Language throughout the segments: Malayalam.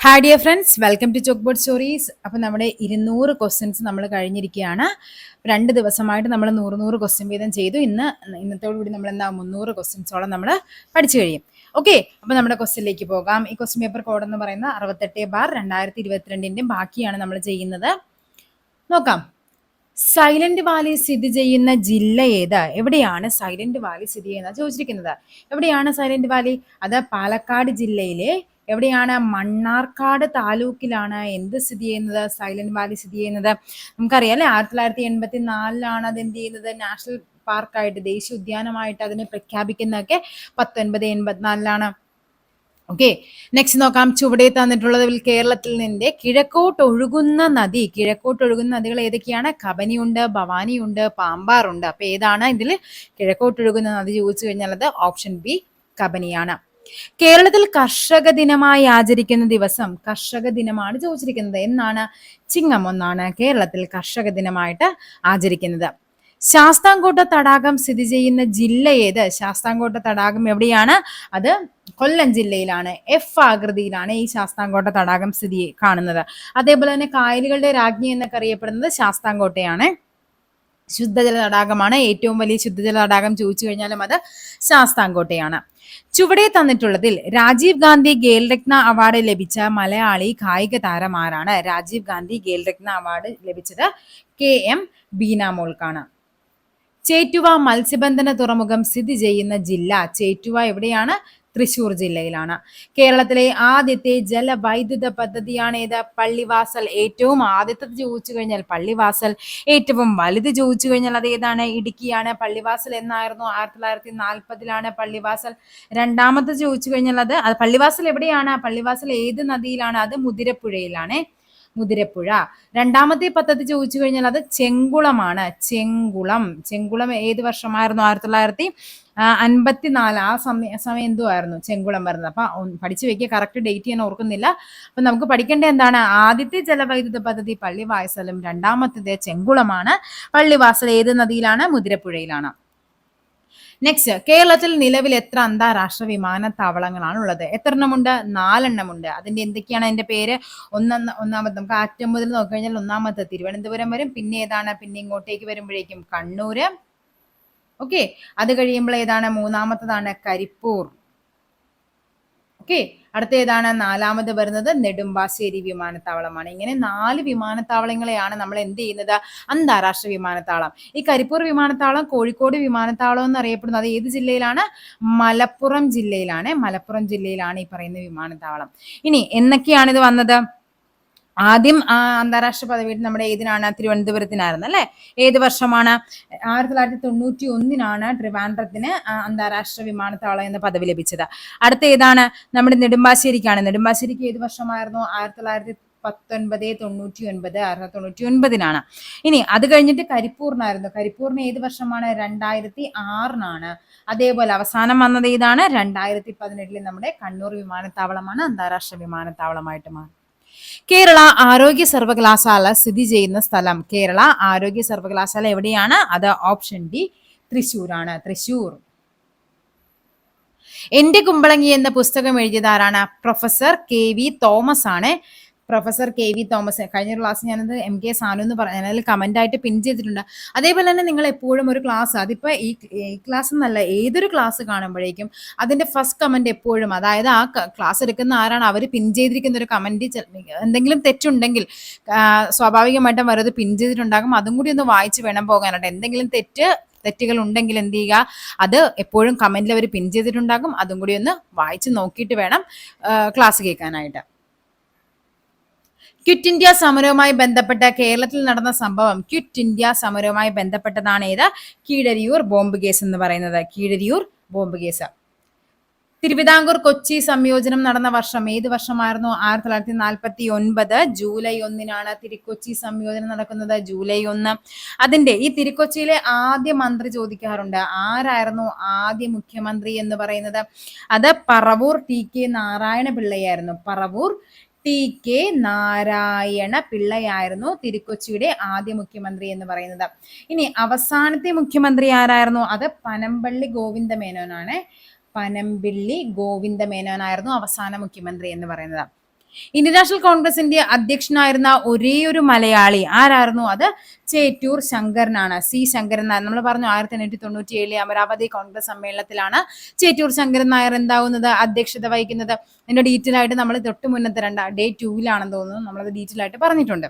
Hi dear friends, welcome to chalkboard stories. അപ്പം നമ്മുടെ 200 ക്വസ്റ്റ്യൻസ് നമ്മൾ കഴിഞ്ഞിരിക്കുകയാണ്. 2 ദിവസമായിട്ട് നമ്മൾ 100 ക്വസ്റ്റ്യൻ വീതം ചെയ്തു. ഇന്നത്തോടുകൂടി നമ്മൾ 300 ക്വസ്റ്റ്യൻസോളം നമ്മൾ പഠിച്ചു കഴിയും. ഓക്കെ, അപ്പം നമ്മുടെ ക്വസ്റ്റ്യനിലേക്ക് പോകാം. ഈ ക്വസ്റ്റ്യൻ പേപ്പർ കോഡ് എന്ന് പറയുന്നത് 68/2022 ബാക്കിയാണ് നമ്മൾ ചെയ്യുന്നത്. നോക്കാം. സൈലന്റ് വാലി സ്ഥിതി ചെയ്യുന്ന ജില്ല ഏത്? എവിടെയാണ് സൈലന്റ് വാലി സ്ഥിതി ചെയ്യുന്നത് ചോദിച്ചിരിക്കുന്നത്. എവിടെയാണ് സൈലന്റ് വാലി? അത് പാലക്കാട് ജില്ലയിലെ എവിടെയാണ്? മണ്ണാർക്കാട് താലൂക്കിലാണ് എന്ത് സ്ഥിതി ചെയ്യുന്നത്? സൈലന്റ് വാലി സ്ഥിതി ചെയ്യുന്നത്. നമുക്കറിയാം അല്ലെ, 1984 അത് എന്ത് ചെയ്യുന്നത്? നാഷണൽ പാർക്കായിട്ട്, ദേശീയ ഉദ്യാനമായിട്ട് അതിനെ പ്രഖ്യാപിക്കുന്നതൊക്കെ 1984 ഓക്കെ. നെക്സ്റ്റ് നോക്കാം. ചുവടെ തന്നിട്ടുള്ളതിൽ കേരളത്തിൽ നിന്റെ കിഴക്കോട്ടൊഴുകുന്ന നദികൾ ഏതൊക്കെയാണ്? കബനിയുണ്ട്, ഭവാനിയുണ്ട്, പാമ്പാറുണ്ട്. അപ്പൊ ഏതാണ് ഇതിൽ കിഴക്കോട്ടൊഴുകുന്ന നദി ചോദിച്ചു കഴിഞ്ഞാൽ അത് ഓപ്ഷൻ ബി കബനിയാണ്. കേരളത്തിൽ കർഷക ദിനമായി ആചരിക്കുന്ന ദിവസം, കർഷക ദിനമാണ് ചോദിച്ചിരിക്കുന്നത്. എന്നാണ്? ചിങ്ങം 1 കേരളത്തിൽ കർഷക ദിനമായിട്ട് ആചരിക്കുന്നത്. ശാസ്താംകോട്ട തടാകം സ്ഥിതി ചെയ്യുന്ന ജില്ല ഏത്? ശാസ്താംകോട്ട തടാകം എവിടെയാണ്? അത് കൊല്ലം ജില്ലയിലാണ്. എഫ് ആകൃതിയിലാണ് ഈ ശാസ്താംകോട്ട തടാകം സ്ഥിതി കാണുന്നത്. അതേപോലെ തന്നെ കായലുകളുടെ രാജ്ഞി എന്നൊക്കെ അറിയപ്പെടുന്നത് ശാസ്താംകോട്ടയാണ്. ശുദ്ധജല തടാകമാണ്. ഏറ്റവും വലിയ ശുദ്ധജല തടാകം ചോദിച്ചു കഴിഞ്ഞാലും അത് ശാസ്താംകോട്ടയാണ്. ചുവടെ തന്നിട്ടുള്ളതിൽ രാജീവ് ഗാന്ധി ഖേൽരത്ന അവാർഡ് ലഭിച്ച മലയാളി കായിക താരം ആരാണ്? രാജീവ് ഗാന്ധി ഖേൽരത്ന അവാർഡ് ലഭിച്ചത് KM ബീനാമോൾക്കാണ്. ചേറ്റുവ മത്സ്യബന്ധന തുറമുഖം സ്ഥിതി ചെയ്യുന്ന ജില്ല. ചേറ്റുവ എവിടെയാണ്? തൃശൂർ ജില്ലയിലാണ്. കേരളത്തിലെ ആദ്യത്തെ ജലവൈദ്യുത പദ്ധതിയാണ് ഏത്? പള്ളിവാസൽ. ഏറ്റവും ആദ്യത്തെ ചോദിച്ചു കഴിഞ്ഞാൽ പള്ളിവാസൽ. ഏറ്റവും വലുത് ചോദിച്ചു കഴിഞ്ഞാൽ അത് ഏതാണ്? ഇടുക്കിയാണ്. പള്ളിവാസൽ എന്നായിരുന്നു? 1940 പള്ളിവാസൽ. രണ്ടാമത്തെ ചോദിച്ചു കഴിഞ്ഞാൽ അത് പള്ളിവാസൽ എവിടെയാണ്? പള്ളിവാസൽ ഏത് നദിയിലാണ്? അത് മുതിരപ്പുഴയിലാണ്. മുതിരപ്പുഴ. രണ്ടാമത്തെ പദ്ധതി ചോദിച്ചു കഴിഞ്ഞാൽ അത് ചെങ്കുളമാണ്. ചെങ്കുളം ഏത് വർഷമായിരുന്നു? 1954. ആ സമയം എന്തോ ആയിരുന്നു ചെങ്കുളം വരുന്നത്. അപ്പൊ പഠിച്ചു വെക്കുക. കറക്റ്റ് ഡേറ്റ് ഞാൻ ഓർക്കുന്നില്ല. അപ്പൊ നമുക്ക് പഠിക്കേണ്ട എന്താണ്? ആദ്യത്തെ ജലവൈദ്യുത പദ്ധതി പള്ളിവാസലും, രണ്ടാമത്തേത് ചെങ്കുളമാണ്. പള്ളിവാസൽ ഏത് നദിയിലാണ്? മുതിരപ്പുഴയിലാണ്. നെക്സ്റ്റ്, കേരളത്തിൽ നിലവിൽ എത്ര അന്താരാഷ്ട്ര വിമാനത്താവളങ്ങളാണ് ഉള്ളത്? എത്ര എണ്ണമുണ്ട്? 4 എണ്ണമുണ്ട്. അതിന്റെ എന്തൊക്കെയാണ് അതിന്റെ പേര്? ഒന്നാമത്തെ നമുക്ക് അറ്റം മുതൽ നോക്കിക്കഴിഞ്ഞാൽ ഒന്നാമത്തെ തിരുവനന്തപുരം വരും. പിന്നെ ഏതാണ്? പിന്നെ ഇങ്ങോട്ടേക്ക് വരുമ്പോഴേക്കും കണ്ണൂര്. ഓക്കെ, അത് കഴിയുമ്പോൾ ഏതാണ്? മൂന്നാമത്തതാണ് കരിപ്പൂർ. ഓക്കെ, അടുത്ത ഏതാണ്? 4ാമത് വരുന്നത് നെടുമ്പാശ്ശേരി വിമാനത്താവളമാണ്. ഇങ്ങനെ 4 വിമാനത്താവളങ്ങളെയാണ് നമ്മൾ എന്ത് ചെയ്യുന്നത്? അന്താരാഷ്ട്ര വിമാനത്താവളം. ഈ കരിപ്പൂർ വിമാനത്താവളം കോഴിക്കോട് വിമാനത്താവളം എന്ന് അറിയപ്പെടുന്നത് അത് ഏത് ജില്ലയിലാണ്? മലപ്പുറം ജില്ലയിലാണ് ഈ പറയുന്ന വിമാനത്താവളം. ഇനി എന്നൊക്കെയാണ് ഇത് വന്നത്? ആദ്യം അന്താരാഷ്ട്ര പദവി നമ്മുടെ ഏതിനാണ്? തിരുവനന്തപുരത്തിനായിരുന്നു അല്ലെ? ഏത് വർഷമാണ്? 1991 ട്രിവാൻഡ്രത്തിന് അന്താരാഷ്ട്ര വിമാനത്താവളം എന്ന പദവി ലഭിച്ചത്. അടുത്ത ഏതാണ്? നമ്മുടെ നെടുമ്പാശ്ശേരിക്കാണ്. നെടുമ്പാശ്ശേരിക്ക് ഏത് വർഷമായിരുന്നു? 1999. ഇനി അത് കഴിഞ്ഞിട്ട് കരിപ്പൂറിനായിരുന്നു. കരിപ്പൂറിന് ഏത് വർഷമാണ്? 2006. അതേപോലെ അവസാനം വന്നത് ഏതാണ്? 2018 നമ്മുടെ കണ്ണൂർ വിമാനത്താവളമാണ് അന്താരാഷ്ട്ര വിമാനത്താവളമായിട്ട് മാറി. കേരള ആരോഗ്യ സർവകലാശാല സ്ഥിതി ചെയ്യുന്ന സ്ഥലം. കേരള ആരോഗ്യ സർവകലാശാല എവിടെയാണ്? അത് ഓപ്ഷൻ ഡി തൃശ്ശൂരാണ്. തൃശ്ശൂർ. എന്റെ കുമ്പളങ്ങി എന്ന പുസ്തകം എഴുതിയതാരാണ്? പ്രൊഫസർ KV തോമസ് ആണ്. Professor KV Thomas. കഴിഞ്ഞ ക്ലാസ് ഞാനത് MK സാനു എന്ന് പറഞ്ഞ അതിൽ കമന്റ് ആയിട്ട് പിൻ ചെയ്തിട്ടുണ്ട്. അതേപോലെ തന്നെ നിങ്ങൾ എപ്പോഴും ഒരു ക്ലാസ്, അതിപ്പോ ഈ ക്ലാസ് എന്നല്ല, ഏതൊരു ക്ലാസ് കാണുമ്പോഴേക്കും അതിന്റെ ഫസ്റ്റ് കമന്റ് എപ്പോഴും, അതായത് ആ ക്ലാസ് എടുക്കുന്ന ആരാണ് അവർ പിൻ ചെയ്തിരിക്കുന്ന ഒരു കമന്റ് എന്തെങ്കിലും തെറ്റുണ്ടെങ്കിൽ സ്വാഭാവികമായിട്ടും അവരത് പിൻ ചെയ്തിട്ടുണ്ടാകും. അതും കൂടി ഒന്ന് വായിച്ച് വേണം പോകാനായിട്ട്. എന്തെങ്കിലും തെറ്റുകൾ ഉണ്ടെങ്കിൽ എന്ത് ചെയ്യുക? അത് എപ്പോഴും കമന്റിൽ അവർ പിൻ ചെയ്തിട്ടുണ്ടാകും. അതും കൂടി ഒന്ന് വായിച്ച് നോക്കിയിട്ട് വേണം ക്ലാസ് കേൾക്കാനായിട്ട്. ക്വിറ്റ് ഇന്ത്യ സമരവുമായി ബന്ധപ്പെട്ട കേരളത്തിൽ നടന്ന സംഭവം. ക്വിറ്റ് ഇന്ത്യ സമരവുമായി ബന്ധപ്പെട്ടതാണ് ഏത്? കീഴരിയൂർ ബോംബ് കേസ് എന്ന് പറയുന്നത്. Keezhariyur bomb case. തിരുവിതാംകൂർ കൊച്ചി സംയോജനം നടന്ന വർഷം ഏത് വർഷമായിരുന്നു? 1949 ജൂലൈ 1 തിരുക്കൊച്ചി സംയോജനം നടക്കുന്നത്. ജൂലൈ 1. അതിന്റെ ഈ തിരുക്കൊച്ചിയിലെ ആദ്യ മന്ത്രി ചോദിക്കാറുണ്ട്. ആരായിരുന്നു ആദ്യ മുഖ്യമന്ത്രി എന്ന് പറയുന്നത്? അത് പറവൂർ TK നാരായണ പിള്ളയായിരുന്നു. പറവൂർ TK നാരായണ പിള്ളയായിരുന്നു തിരുക്കൊച്ചിയുടെ ആദ്യ മുഖ്യമന്ത്രി എന്ന് പറയുന്നത്. ഇനി അവസാനത്തെ മുഖ്യമന്ത്രി ആരായിരുന്നു? അത് പനമ്പള്ളി ഗോവിന്ദ മേനോനാണ്. പനമ്പിള്ളി ഗോവിന്ദ മേനോനായിരുന്നു അവസാന മുഖ്യമന്ത്രി എന്ന് പറയുന്നത്. ഇന്ത്യൻ നാഷണൽ കോൺഗ്രസിന്റെ അധ്യക്ഷനായിരുന്ന ഒരേ ഒരു മലയാളി ആരായിരുന്നു? അത് ചേറ്റൂർ ശങ്കരനാണ്. സി ശങ്കരൻ നായർ. നമ്മൾ പറഞ്ഞു 1897 അമരാവതി കോൺഗ്രസ് സമ്മേളനത്തിലാണ് ചേറ്റൂർ ശങ്കരൻ നായർ എന്താവുന്നത്? അധ്യക്ഷത വഹിക്കുന്നത്. ഇതിന്റെ ഡീറ്റെയിൽ ആയിട്ട് നമ്മൾ തൊട്ട് മുന്നത്തെ ഡേ 2-ലാണെന്ന് തോന്നുന്നു നമ്മളത് ഡീറ്റെയിൽ ആയിട്ട് പറഞ്ഞിട്ടുണ്ട്.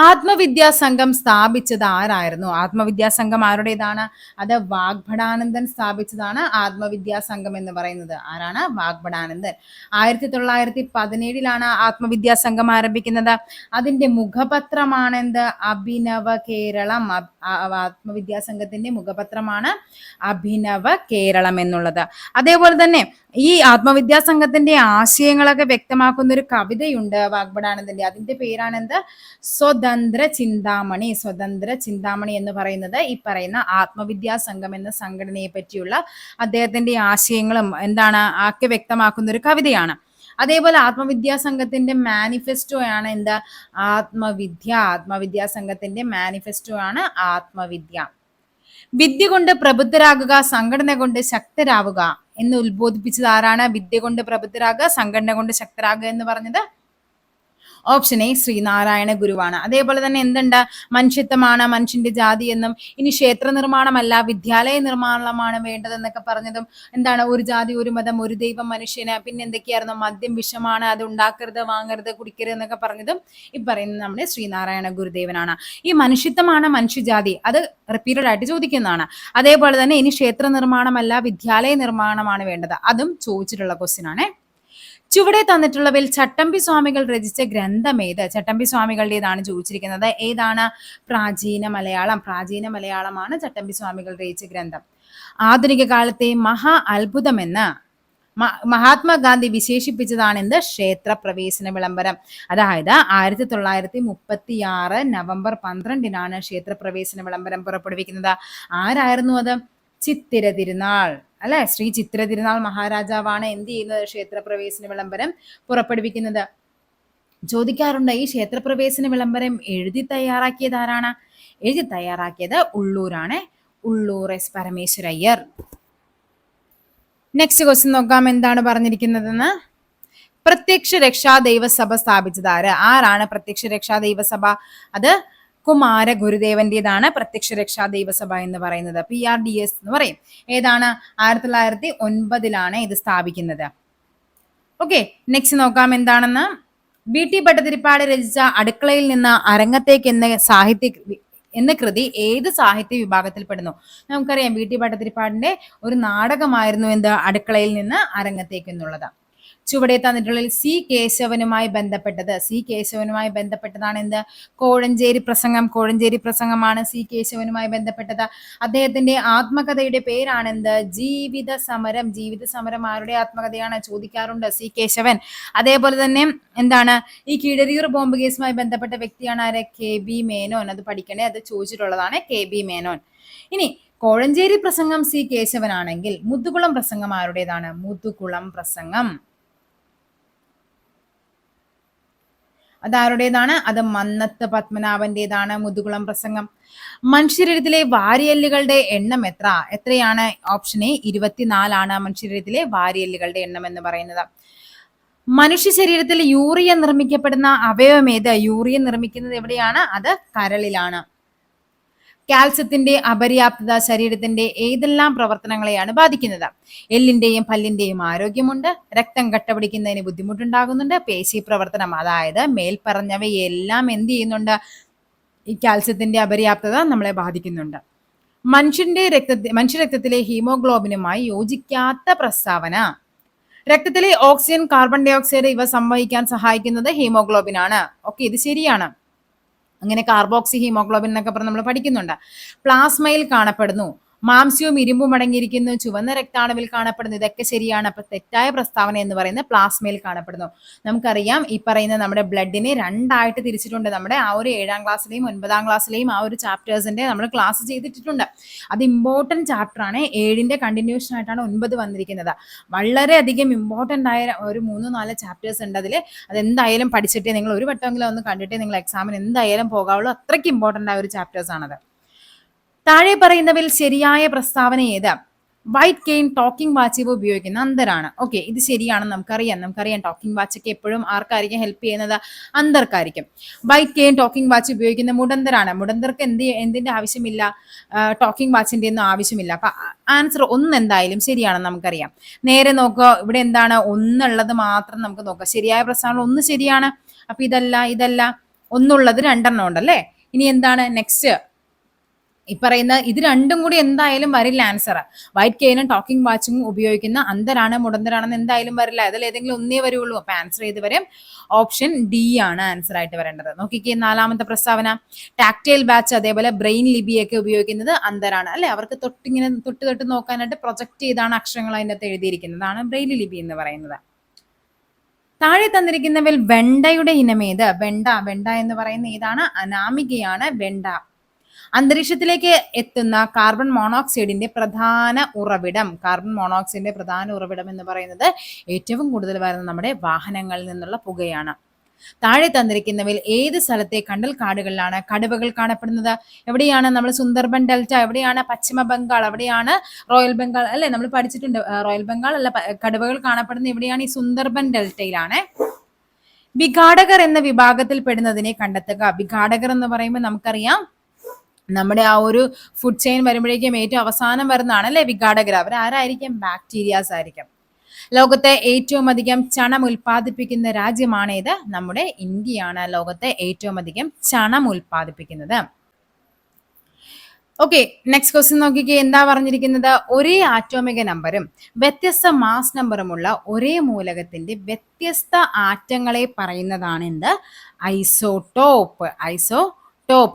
ആത്മവിദ്യാസംഘം സ്ഥാപിച്ചത് ആരായിരുന്നു? ആത്മവിദ്യാസംഘം ആരുടേതാണ്? അത് വാഗ്ഭടാനന്ദൻ സ്ഥാപിച്ചതാണ് ആത്മവിദ്യാസംഘം എന്ന് പറയുന്നത്. ആരാണ്? വാഗ്ഭടാനന്ദൻ. 1917 ആത്മവിദ്യാസംഘം ആരംഭിക്കുന്നത്. അതിന്റെ മുഖപത്രമാണ് എന്ത്? അഭിനവ കേരളം. ആത്മവിദ്യാസംഘത്തിന്റെ മുഖപത്രമാണ് അഭിനവ കേരളം എന്നുള്ളത്. അതേപോലെ തന്നെ ഈ ആത്മവിദ്യാസംഘത്തിന്റെ ആശയങ്ങളൊക്കെ വ്യക്തമാക്കുന്ന ഒരു കവിതയുണ്ട് വാഗ്ഭടാനന്ദന്റെ. അതിന്റെ പേരാണ് എന്ത്? സ്വതന്ത്ര ചിന്താമണി. സ്വതന്ത്ര ചിന്താമണി എന്ന് പറയുന്നത് ഈ പറയുന്ന ആത്മവിദ്യാസംഘം എന്ന സംഘടനയെ പറ്റിയുള്ള അദ്ദേഹത്തിന്റെ ആശയങ്ങളും എന്താണ് ഒക്കെ വ്യക്തമാക്കുന്ന ഒരു കവിതയാണ്. അതേപോലെ ആത്മവിദ്യാസംഘത്തിന്റെ മാനിഫെസ്റ്റോ ആണ് എന്ത്? ആത്മവിദ്യ. ആത്മവിദ്യാസംഘത്തിന്റെ മാനിഫെസ്റ്റോ ആണ് ആത്മവിദ്യ. വിദ്യ കൊണ്ട് പ്രബുദ്ധരാകുക, സംഘടന കൊണ്ട് ശക്തരാവുക എന്ന് ഉത്ബോധിപ്പിച്ചത് ആരാണ്? വിദ്യ കൊണ്ട് പ്രബുദ്ധരാകുക, സംഘടന കൊണ്ട് ശക്തരാകുക എന്ന് പറഞ്ഞത് ഓപ്ഷൻ എ ശ്രീനാരായണ ഗുരുവാണ്. അതേപോലെ തന്നെ എന്തുണ്ട്? മനുഷ്യത്വമാണ് മനുഷ്യന്റെ ജാതി എന്നും, ഇനി ക്ഷേത്ര നിർമ്മാണമല്ല വിദ്യാലയ നിർമ്മാണമാണ് വേണ്ടതെന്നൊക്കെ പറഞ്ഞതും എന്താണ്? ഒരു ജാതി ഒരു മതം ഒരു ദൈവം മനുഷ്യന്. പിന്നെ എന്തൊക്കെയായിരുന്നു? മദ്യം വിഷമാണ്, അത് ഉണ്ടാക്കരുത് വാങ്ങരുത് കുടിക്കരുത് എന്നൊക്കെ പറഞ്ഞതും ഈ പറയുന്നത് നമ്മുടെ ശ്രീനാരായണ ഗുരുദേവനാണ്. ഈ മനുഷ്യത്വമാണ് മനുഷ്യജാതി അത് റിപ്പീറ്റഡ് ആയിട്ട് ചോദിക്കുന്നതാണ്. അതേപോലെ തന്നെ ഇനി ക്ഷേത്ര നിർമ്മാണമല്ല വിദ്യാലയ നിർമ്മാണമാണ് വേണ്ടത്, അതും ചോദിച്ചിട്ടുള്ള ക്വസ്റ്റ്യൻ ആണ്. ചുവടെ തന്നിട്ടുള്ളവയിൽ ചട്ടമ്പി സ്വാമികൾ രചിച്ച ഗ്രന്ഥം ഏത്? ചട്ടമ്പി സ്വാമികളുടേതാണ് ചോദിച്ചിരിക്കുന്നത്. ഏതാണ്? പ്രാചീന മലയാളം. പ്രാചീന മലയാളമാണ് ചട്ടമ്പി സ്വാമികൾ രചിച്ച ഗ്രന്ഥം. ആധുനിക കാലത്തെ മഹാ അത്ഭുതമെന്ന് മഹാത്മാഗാന്ധി വിശേഷിപ്പിച്ചതാണ് എന്ത്? ക്ഷേത്ര പ്രവേശന വിളംബരം. അതായത് 1936 നവംബർ 12 ക്ഷേത്ര പ്രവേശന വിളംബരം പുറപ്പെടുവിക്കുന്നത്. ആരായിരുന്നു അത്? ചിത്തിര തിരുനാൾ അല്ലെ? ശ്രീ ചിത്തിര തിരുനാൾ മഹാരാജാവാണ് എന്ത് ചെയ്യുന്നത്? ക്ഷേത്രപ്രവേശന വിളംബരം പുറപ്പെടുവിക്കുന്നത്. ചോദിക്കാറുണ്ട് ഈ ക്ഷേത്രപ്രവേശന വിളംബരം എഴുതി തയ്യാറാക്കിയത് ആരാണ്? എഴുതി തയ്യാറാക്കിയത് ഉള്ളൂരാണ്. Ulloor S Parameswarayyar. Next question നോക്കാം എന്താണ് പറഞ്ഞിരിക്കുന്നതെന്ന്. പ്രത്യക്ഷ രക്ഷാ ദൈവസഭ സ്ഥാപിച്ചത് ആര്? ആരാണ് പ്രത്യക്ഷ രക്ഷാ ദൈവസഭ? അത് കുമാര ഗുരുദേവന്റേതാണ് പ്രത്യക്ഷ രക്ഷാ ദൈവസഭ എന്ന് പറയുന്നത്. PRDS എന്ന് പറയും. ഏതാണ്? 1909 ഇത് സ്ഥാപിക്കുന്നത്. ഓക്കെ, നെക്സ്റ്റ് നോക്കാം എന്താണെന്ന്. BT ഭട്ടതിരിപ്പാട് രചിച്ച അടുക്കളയിൽ നിന്ന് അരങ്ങത്തേക്ക് എന്ന കൃതി ഏത് സാഹിത്യ വിഭാഗത്തിൽ പെടുന്നു? നമുക്കറിയാം BT ഭട്ടതിരിപ്പാടിന്റെ ഒരു നാടകമായിരുന്നു എന്ത്? അടുക്കളയിൽ നിന്ന് അരങ്ങത്തേക്ക് എന്നുള്ളത്. ചുവടെ തന്നിട്ടുള്ള സി കേശവനുമായി ബന്ധപ്പെട്ടത്. സി കേശവനുമായി ബന്ധപ്പെട്ടതാണ് എന്ത്? കോഴഞ്ചേരി പ്രസംഗം. കോഴഞ്ചേരി പ്രസംഗമാണ് സി കേശവനുമായി ബന്ധപ്പെട്ടത്. അദ്ദേഹത്തിന്റെ ആത്മകഥയുടെ പേരാണ് എന്ത്? ജീവിത സമരം. ജീവിത സമരം ആരുടെ ആത്മകഥയാണ്? ചോദിക്കാറുണ്ട്. സി കേശവൻ. അതേപോലെ തന്നെ എന്താണ്? ഈ കീഴരിയൂർ ബോംബ് കേസുമായി ബന്ധപ്പെട്ട വ്യക്തിയാണ് ആര്? KB മേനോൻ. അത് പഠിക്കണേ, അത് ചോദിച്ചിട്ടുള്ളതാണ് KB മേനോൻ. ഇനി കോഴഞ്ചേരി പ്രസംഗം സി കേശവനാണെങ്കിൽ മുതുകുളം പ്രസംഗം ആരുടേതാണ്? മുതുകുളം പ്രസംഗം അതാരുടേതാണ്? അത് മന്നത്ത് പത്മനാഭന്റേതാണ് മുതുകുളം പ്രസംഗം. മനുഷ്യരീരത്തിലെ വാരിയല്ലുകളുടെ എണ്ണം എത്രയാണ്? ഓപ്ഷൻ എ 24 മനുഷ്യരീരത്തിലെ വാരിയല്ലുകളുടെ എണ്ണം എന്ന് പറയുന്നത്. മനുഷ്യ ശരീരത്തിൽ യൂറിയ നിർമ്മിക്കപ്പെടുന്ന അവയവം ഏത്? യൂറിയ നിർമ്മിക്കുന്നത് എവിടെയാണ്? അത് കരളിലാണ്. കാൽസ്യത്തിന്റെ അപര്യാപ്തത ശരീരത്തിന്റെ ഏതെല്ലാം പ്രവർത്തനങ്ങളെയാണ് ബാധിക്കുന്നത്? എല്ലിന്റെയും പല്ലിന്റെയും ആരോഗ്യമുണ്ട്, രക്തം കട്ടപിടിക്കുന്നതിന് ബുദ്ധിമുട്ടുണ്ടാകുന്നുണ്ട്, പേശി പ്രവർത്തനം. അതായത് മേൽപ്പറഞ്ഞവയെല്ലാം എന്ത് ചെയ്യുന്നുണ്ട്? ഈ കാൽസ്യത്തിന്റെ അപര്യാപ്തത നമ്മളെ ബാധിക്കുന്നുണ്ട്. മനുഷ്യരക്തത്തിലെ ഹീമോഗ്ലോബിനുമായി യോജിക്കാത്ത പ്രസ്താവന. രക്തത്തിലെ ഓക്സിജൻ, കാർബൺ ഡൈ ഓക്സൈഡ് ഇവ സംവഹിക്കാൻ സഹായിക്കുന്നത് ഹീമോഗ്ലോബിൻ ആണ്. ഓക്കെ, ഇത് ശരിയാണ്. അങ്ങനെ കാർബോക്സി ഹീമോഗ്ലോബിൻ എന്നൊക്കെ പറഞ്ഞ് നമ്മൾ പഠിക്കുന്നുണ്ട്. പ്ലാസ്മയിൽ കാണപ്പെടുന്നു. മാംസ്യവും ഇരുമ്പും അടങ്ങിയിരിക്കുന്നു. ചുവന്ന രക്താണുവിൽ കാണപ്പെടുന്നു. ഇതൊക്കെ ശരിയാണ്. അപ്പൊ തെറ്റായ പ്രസ്താവന എന്ന് പറയുന്നത് പ്ലാസ്മയിൽ കാണപ്പെടുന്നു. നമുക്കറിയാം ഈ പറയുന്ന നമ്മുടെ ബ്ലഡിനെ രണ്ടായിട്ട് തിരിച്ചിട്ടുണ്ട്. നമ്മുടെ ആ ഒരു 7ാം ക്ലാസ്സിലെയും 9ാം ക്ലാസ്സിലെയും ആ ഒരു ചാപ്റ്റേഴ്സിന്റെ നമ്മൾ ക്ലാസ് ചെയ്തിട്ടുണ്ട്. അത് ഇമ്പോർട്ടന്റ് ചാപ്റ്റർ ആണ്. 7ന്റെ കണ്ടിന്യൂഷൻ ആയിട്ടാണ് 9 വന്നിരിക്കുന്നത്. വളരെയധികം ഇമ്പോർട്ടന്റ് ആയ ഒരു 3-4 ചാപ്റ്റേഴ്സ് ഉണ്ട് അതിൽ. അതെന്തായാലും പഠിച്ചിട്ടേ നിങ്ങൾ ഒരു വട്ടമെങ്കിലും ഒന്ന് കണ്ടിട്ടേ നിങ്ങൾ എക്സാമിന് എന്തായാലും പോകാവുള്ളൂ. അത്രയ്ക്ക് ഇമ്പോർട്ടന്റ് ആയ ഒരു ചാപ്റ്റേഴ്സ് ആണത്. താഴെ പറയുന്നവയിൽ ശരിയായ പ്രസ്താവന ഏത്? വൈറ്റ് കെയിൻ ടോക്കിംഗ് വാച്ച് ഇവ ഉപയോഗിക്കുന്ന അന്തരാണ്. ഓക്കെ, ഇത് ശരിയാണെന്ന് നമുക്കറിയാം ടോക്കിംഗ് വാച്ച് ഒക്കെ എപ്പോഴും ആർക്കായിരിക്കും ഹെൽപ്പ് ചെയ്യുന്നത്? അന്തർക്കായിരിക്കും. വൈറ്റ് കെയിൻ ടോക്കിംഗ് വാച്ച് ഉപയോഗിക്കുന്ന മുടന്തരാണ്. മുടന്തർക്ക് എന്തിന്റെ ആവശ്യമില്ല? ടോക്കിംഗ് വാച്ചിന്റെ ഒന്നും ആവശ്യമില്ല. അപ്പൊ ആൻസർ ഒന്ന് എന്തായാലും ശരിയാണെന്ന് നമുക്കറിയാം. നേരെ നോക്കുക, ഇവിടെ എന്താണ് ഒന്നുള്ളത് മാത്രം നമുക്ക് നോക്കാം. ശരിയായ പ്രസ്താവന ഒന്ന് ശരിയാണ്. അപ്പൊ ഇതല്ല ഒന്നുള്ളത് രണ്ടെണ്ണം ഉണ്ടല്ലേ. ഇനി എന്താണ് നെക്സ്റ്റ്? ഈ പറയുന്ന ഇത് രണ്ടും കൂടി എന്തായാലും വരില്ല ആൻസർ. വൈറ്റ് കെയിനും ടോക്കിംഗ് വാച്ചും ഉപയോഗിക്കുന്ന അന്തരാണ് മുടന്തരാണെന്ന് എന്തായാലും വരില്ല. അതിൽ ഏതെങ്കിലും ഒന്നേ വരുള്ളൂ. അപ്പൊ ആൻസർ ചെയ്ത് വരും ഓപ്ഷൻ ഡി ആണ് ആൻസർ ആയിട്ട് വരേണ്ടത്. നോക്കിക്കേ, നാലാമത്തെ പ്രസ്താവന. ടാക്ടൈൽ വാച്ച് അതേപോലെ ബ്രെയിൻ ലിപിയൊക്കെ ഉപയോഗിക്കുന്നത് അന്തരാണ് അല്ലെ. അവർക്ക് തൊട്ട് നോക്കാനായിട്ട് പ്രൊജക്ട് ചെയ്താണ് അക്ഷരങ്ങൾ അതിനകത്ത് എഴുതിയിരിക്കുന്നതാണ് ബ്രെയിൻ ലിപി എന്ന് പറയുന്നത്. താഴെ തന്നിരിക്കുന്നവയിൽ വെണ്ടയുടെ ഇനമേത്? വെണ്ട എന്ന് പറയുന്ന ഏതാണ്? അനാമികയാണ് വെണ്ട. അന്തരീക്ഷത്തിലേക്ക് എത്തുന്ന കാർബൺ മോണോക്സൈഡിന്റെ പ്രധാന ഉറവിടം എന്ന് പറയുന്നത് ഏറ്റവും കൂടുതൽ വരുന്നത് നമ്മുടെ വാഹനങ്ങളിൽ നിന്നുള്ള പുകയാണ്. താഴെ തന്നിരിക്കുന്നവയിൽ ഏത് സ്ഥലത്തെ കണ്ടൽ കാടുകളിലാണ് കടുവകൾ കാണപ്പെടുന്നത്? എവിടെയാണ്? നമ്മൾ സുന്ദർബൻ ഡെൽറ്റ. എവിടെയാണ്? പശ്ചിമ ബംഗാൾ. എവിടെയാണ്? റോയൽ ബംഗാൾ അല്ലെ, നമ്മൾ പഠിച്ചിട്ടുണ്ട്. റോയൽ ബംഗാൾ അല്ല, കടുവകൾ കാണപ്പെടുന്നത് എവിടെയാണ്? ഈ സുന്ദർബൻ ഡെൽറ്റയിലാണ്. വിഘാടകർ എന്ന വിഭാഗത്തിൽ പെടുന്നതിനെ കണ്ടെത്തുക. വിഘാടകർ എന്ന് പറയുമ്പോൾ നമുക്കറിയാം നമ്മുടെ ആ ഒരു ഫുഡ് ചെയിൻ വരുമ്പോഴേക്കും ഏറ്റവും അവസാനം വരുന്നതാണ് അല്ലെ വിഘാടകർ. അവർ ആരായിരിക്കും? ബാക്ടീരിയാസ് ആയിരിക്കും. ലോകത്തെ ഏറ്റവും അധികം ചണം ഉൽപ്പാദിപ്പിക്കുന്ന രാജ്യമാണേത്? നമ്മുടെ ഇന്ത്യയാണ് ലോകത്തെ ഏറ്റവും അധികം ചണം ഉൽപ്പാദിപ്പിക്കുന്നത്. ഓക്കെ, നെക്സ്റ്റ് ക്വസ്റ്റ്യൻ നോക്കിക്കേ, എന്താ പറഞ്ഞിരിക്കുന്നത്? ഒരേ ആറ്റോമിക നമ്പറും വ്യത്യസ്ത മാസ് നമ്പറുമുള്ള ഒരേ മൂലകത്തിന്റെ വ്യത്യസ്ത ആറ്റങ്ങളെ പറയുന്നതാണ് എന്ത്? ഐസോടോപ്പ്.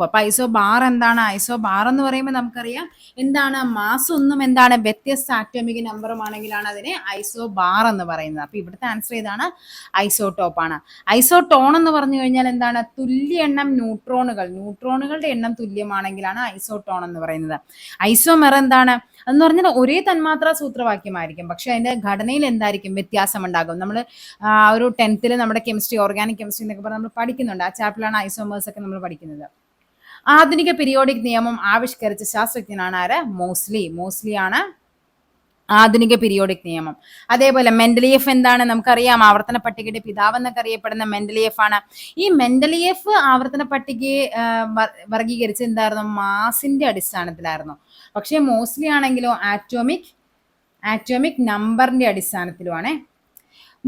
അപ്പൊ ഐസോ ബാർ എന്താണ്? ഐസോ ബാർ എന്ന് പറയുമ്പോൾ നമുക്കറിയാം എന്താണ്? മാസ് ഒന്നും എന്താണ്? വ്യത്യസ്ത ആറ്റോമിക നമ്പറുമാണെങ്കിലാണ് അതിനെ ഐസോ ബാർ എന്ന് പറയുന്നത്. അപ്പൊ ഇവിടുത്തെ ആൻസർ ഏതാണ്? ഐസോടോപ്പ് ആണ്. ഐസോടോൺ എന്ന് പറഞ്ഞു കഴിഞ്ഞാൽ എന്താണ്? തുല്യ എണ്ണം ന്യൂട്രോണുകളുടെ എണ്ണം തുല്യമാണെങ്കിലാണ് ഐസോടോൺ എന്ന് പറയുന്നത്. ഐസോമെർ എന്താണ്? എന്ന് പറഞ്ഞാൽ ഒരേ തന്മാത്രാ സൂത്രവാക്യമായിരിക്കും, പക്ഷെ അതിന്റെ ഘടനയിൽ എന്തായിരിക്കും? വ്യത്യാസം ഉണ്ടാകും. നമ്മൾ ഒരു 10th നമ്മുടെ കെമിസ്ട്രി, ഓർഗാനിക് കെമിസ്ട്രി എന്നൊക്കെ പറഞ്ഞ് നമ്മൾ പഠിക്കുന്നുണ്ട്. ആ ചാപ്റ്ററിലാണ് ഐസോമേഴ്സ് ഒക്കെ നമ്മൾ പഠിക്കുന്നത്. ആധുനിക പീരിയോഡിക് നിയമം ആവിഷ്കരിച്ച ശാസ്ത്രജ്ഞനാണ് ആര്? മോസ്ലി ആണ് ആധുനിക പീരിയോഡിക് നിയമം. അതേപോലെ മെൻഡലിയഫ് എന്താണ്? നമുക്കറിയാം ആവർത്തന പട്ടികയുടെ പിതാവ് എന്നൊക്കെ അറിയപ്പെടുന്ന മെൻഡലിയഫ് ആണ്. ഈ മെൻഡലിയഫ് ആവർത്തന പട്ടികയെ വർഗീകരിച്ച് എന്തായിരുന്നു? മാസിന്റെ അടിസ്ഥാനത്തിലായിരുന്നു. പക്ഷെ മോസ്ലി ആണെങ്കിലോ ആറ്റോമിക് നമ്പറിന്റെ അടിസ്ഥാനത്തിലുമാണ്.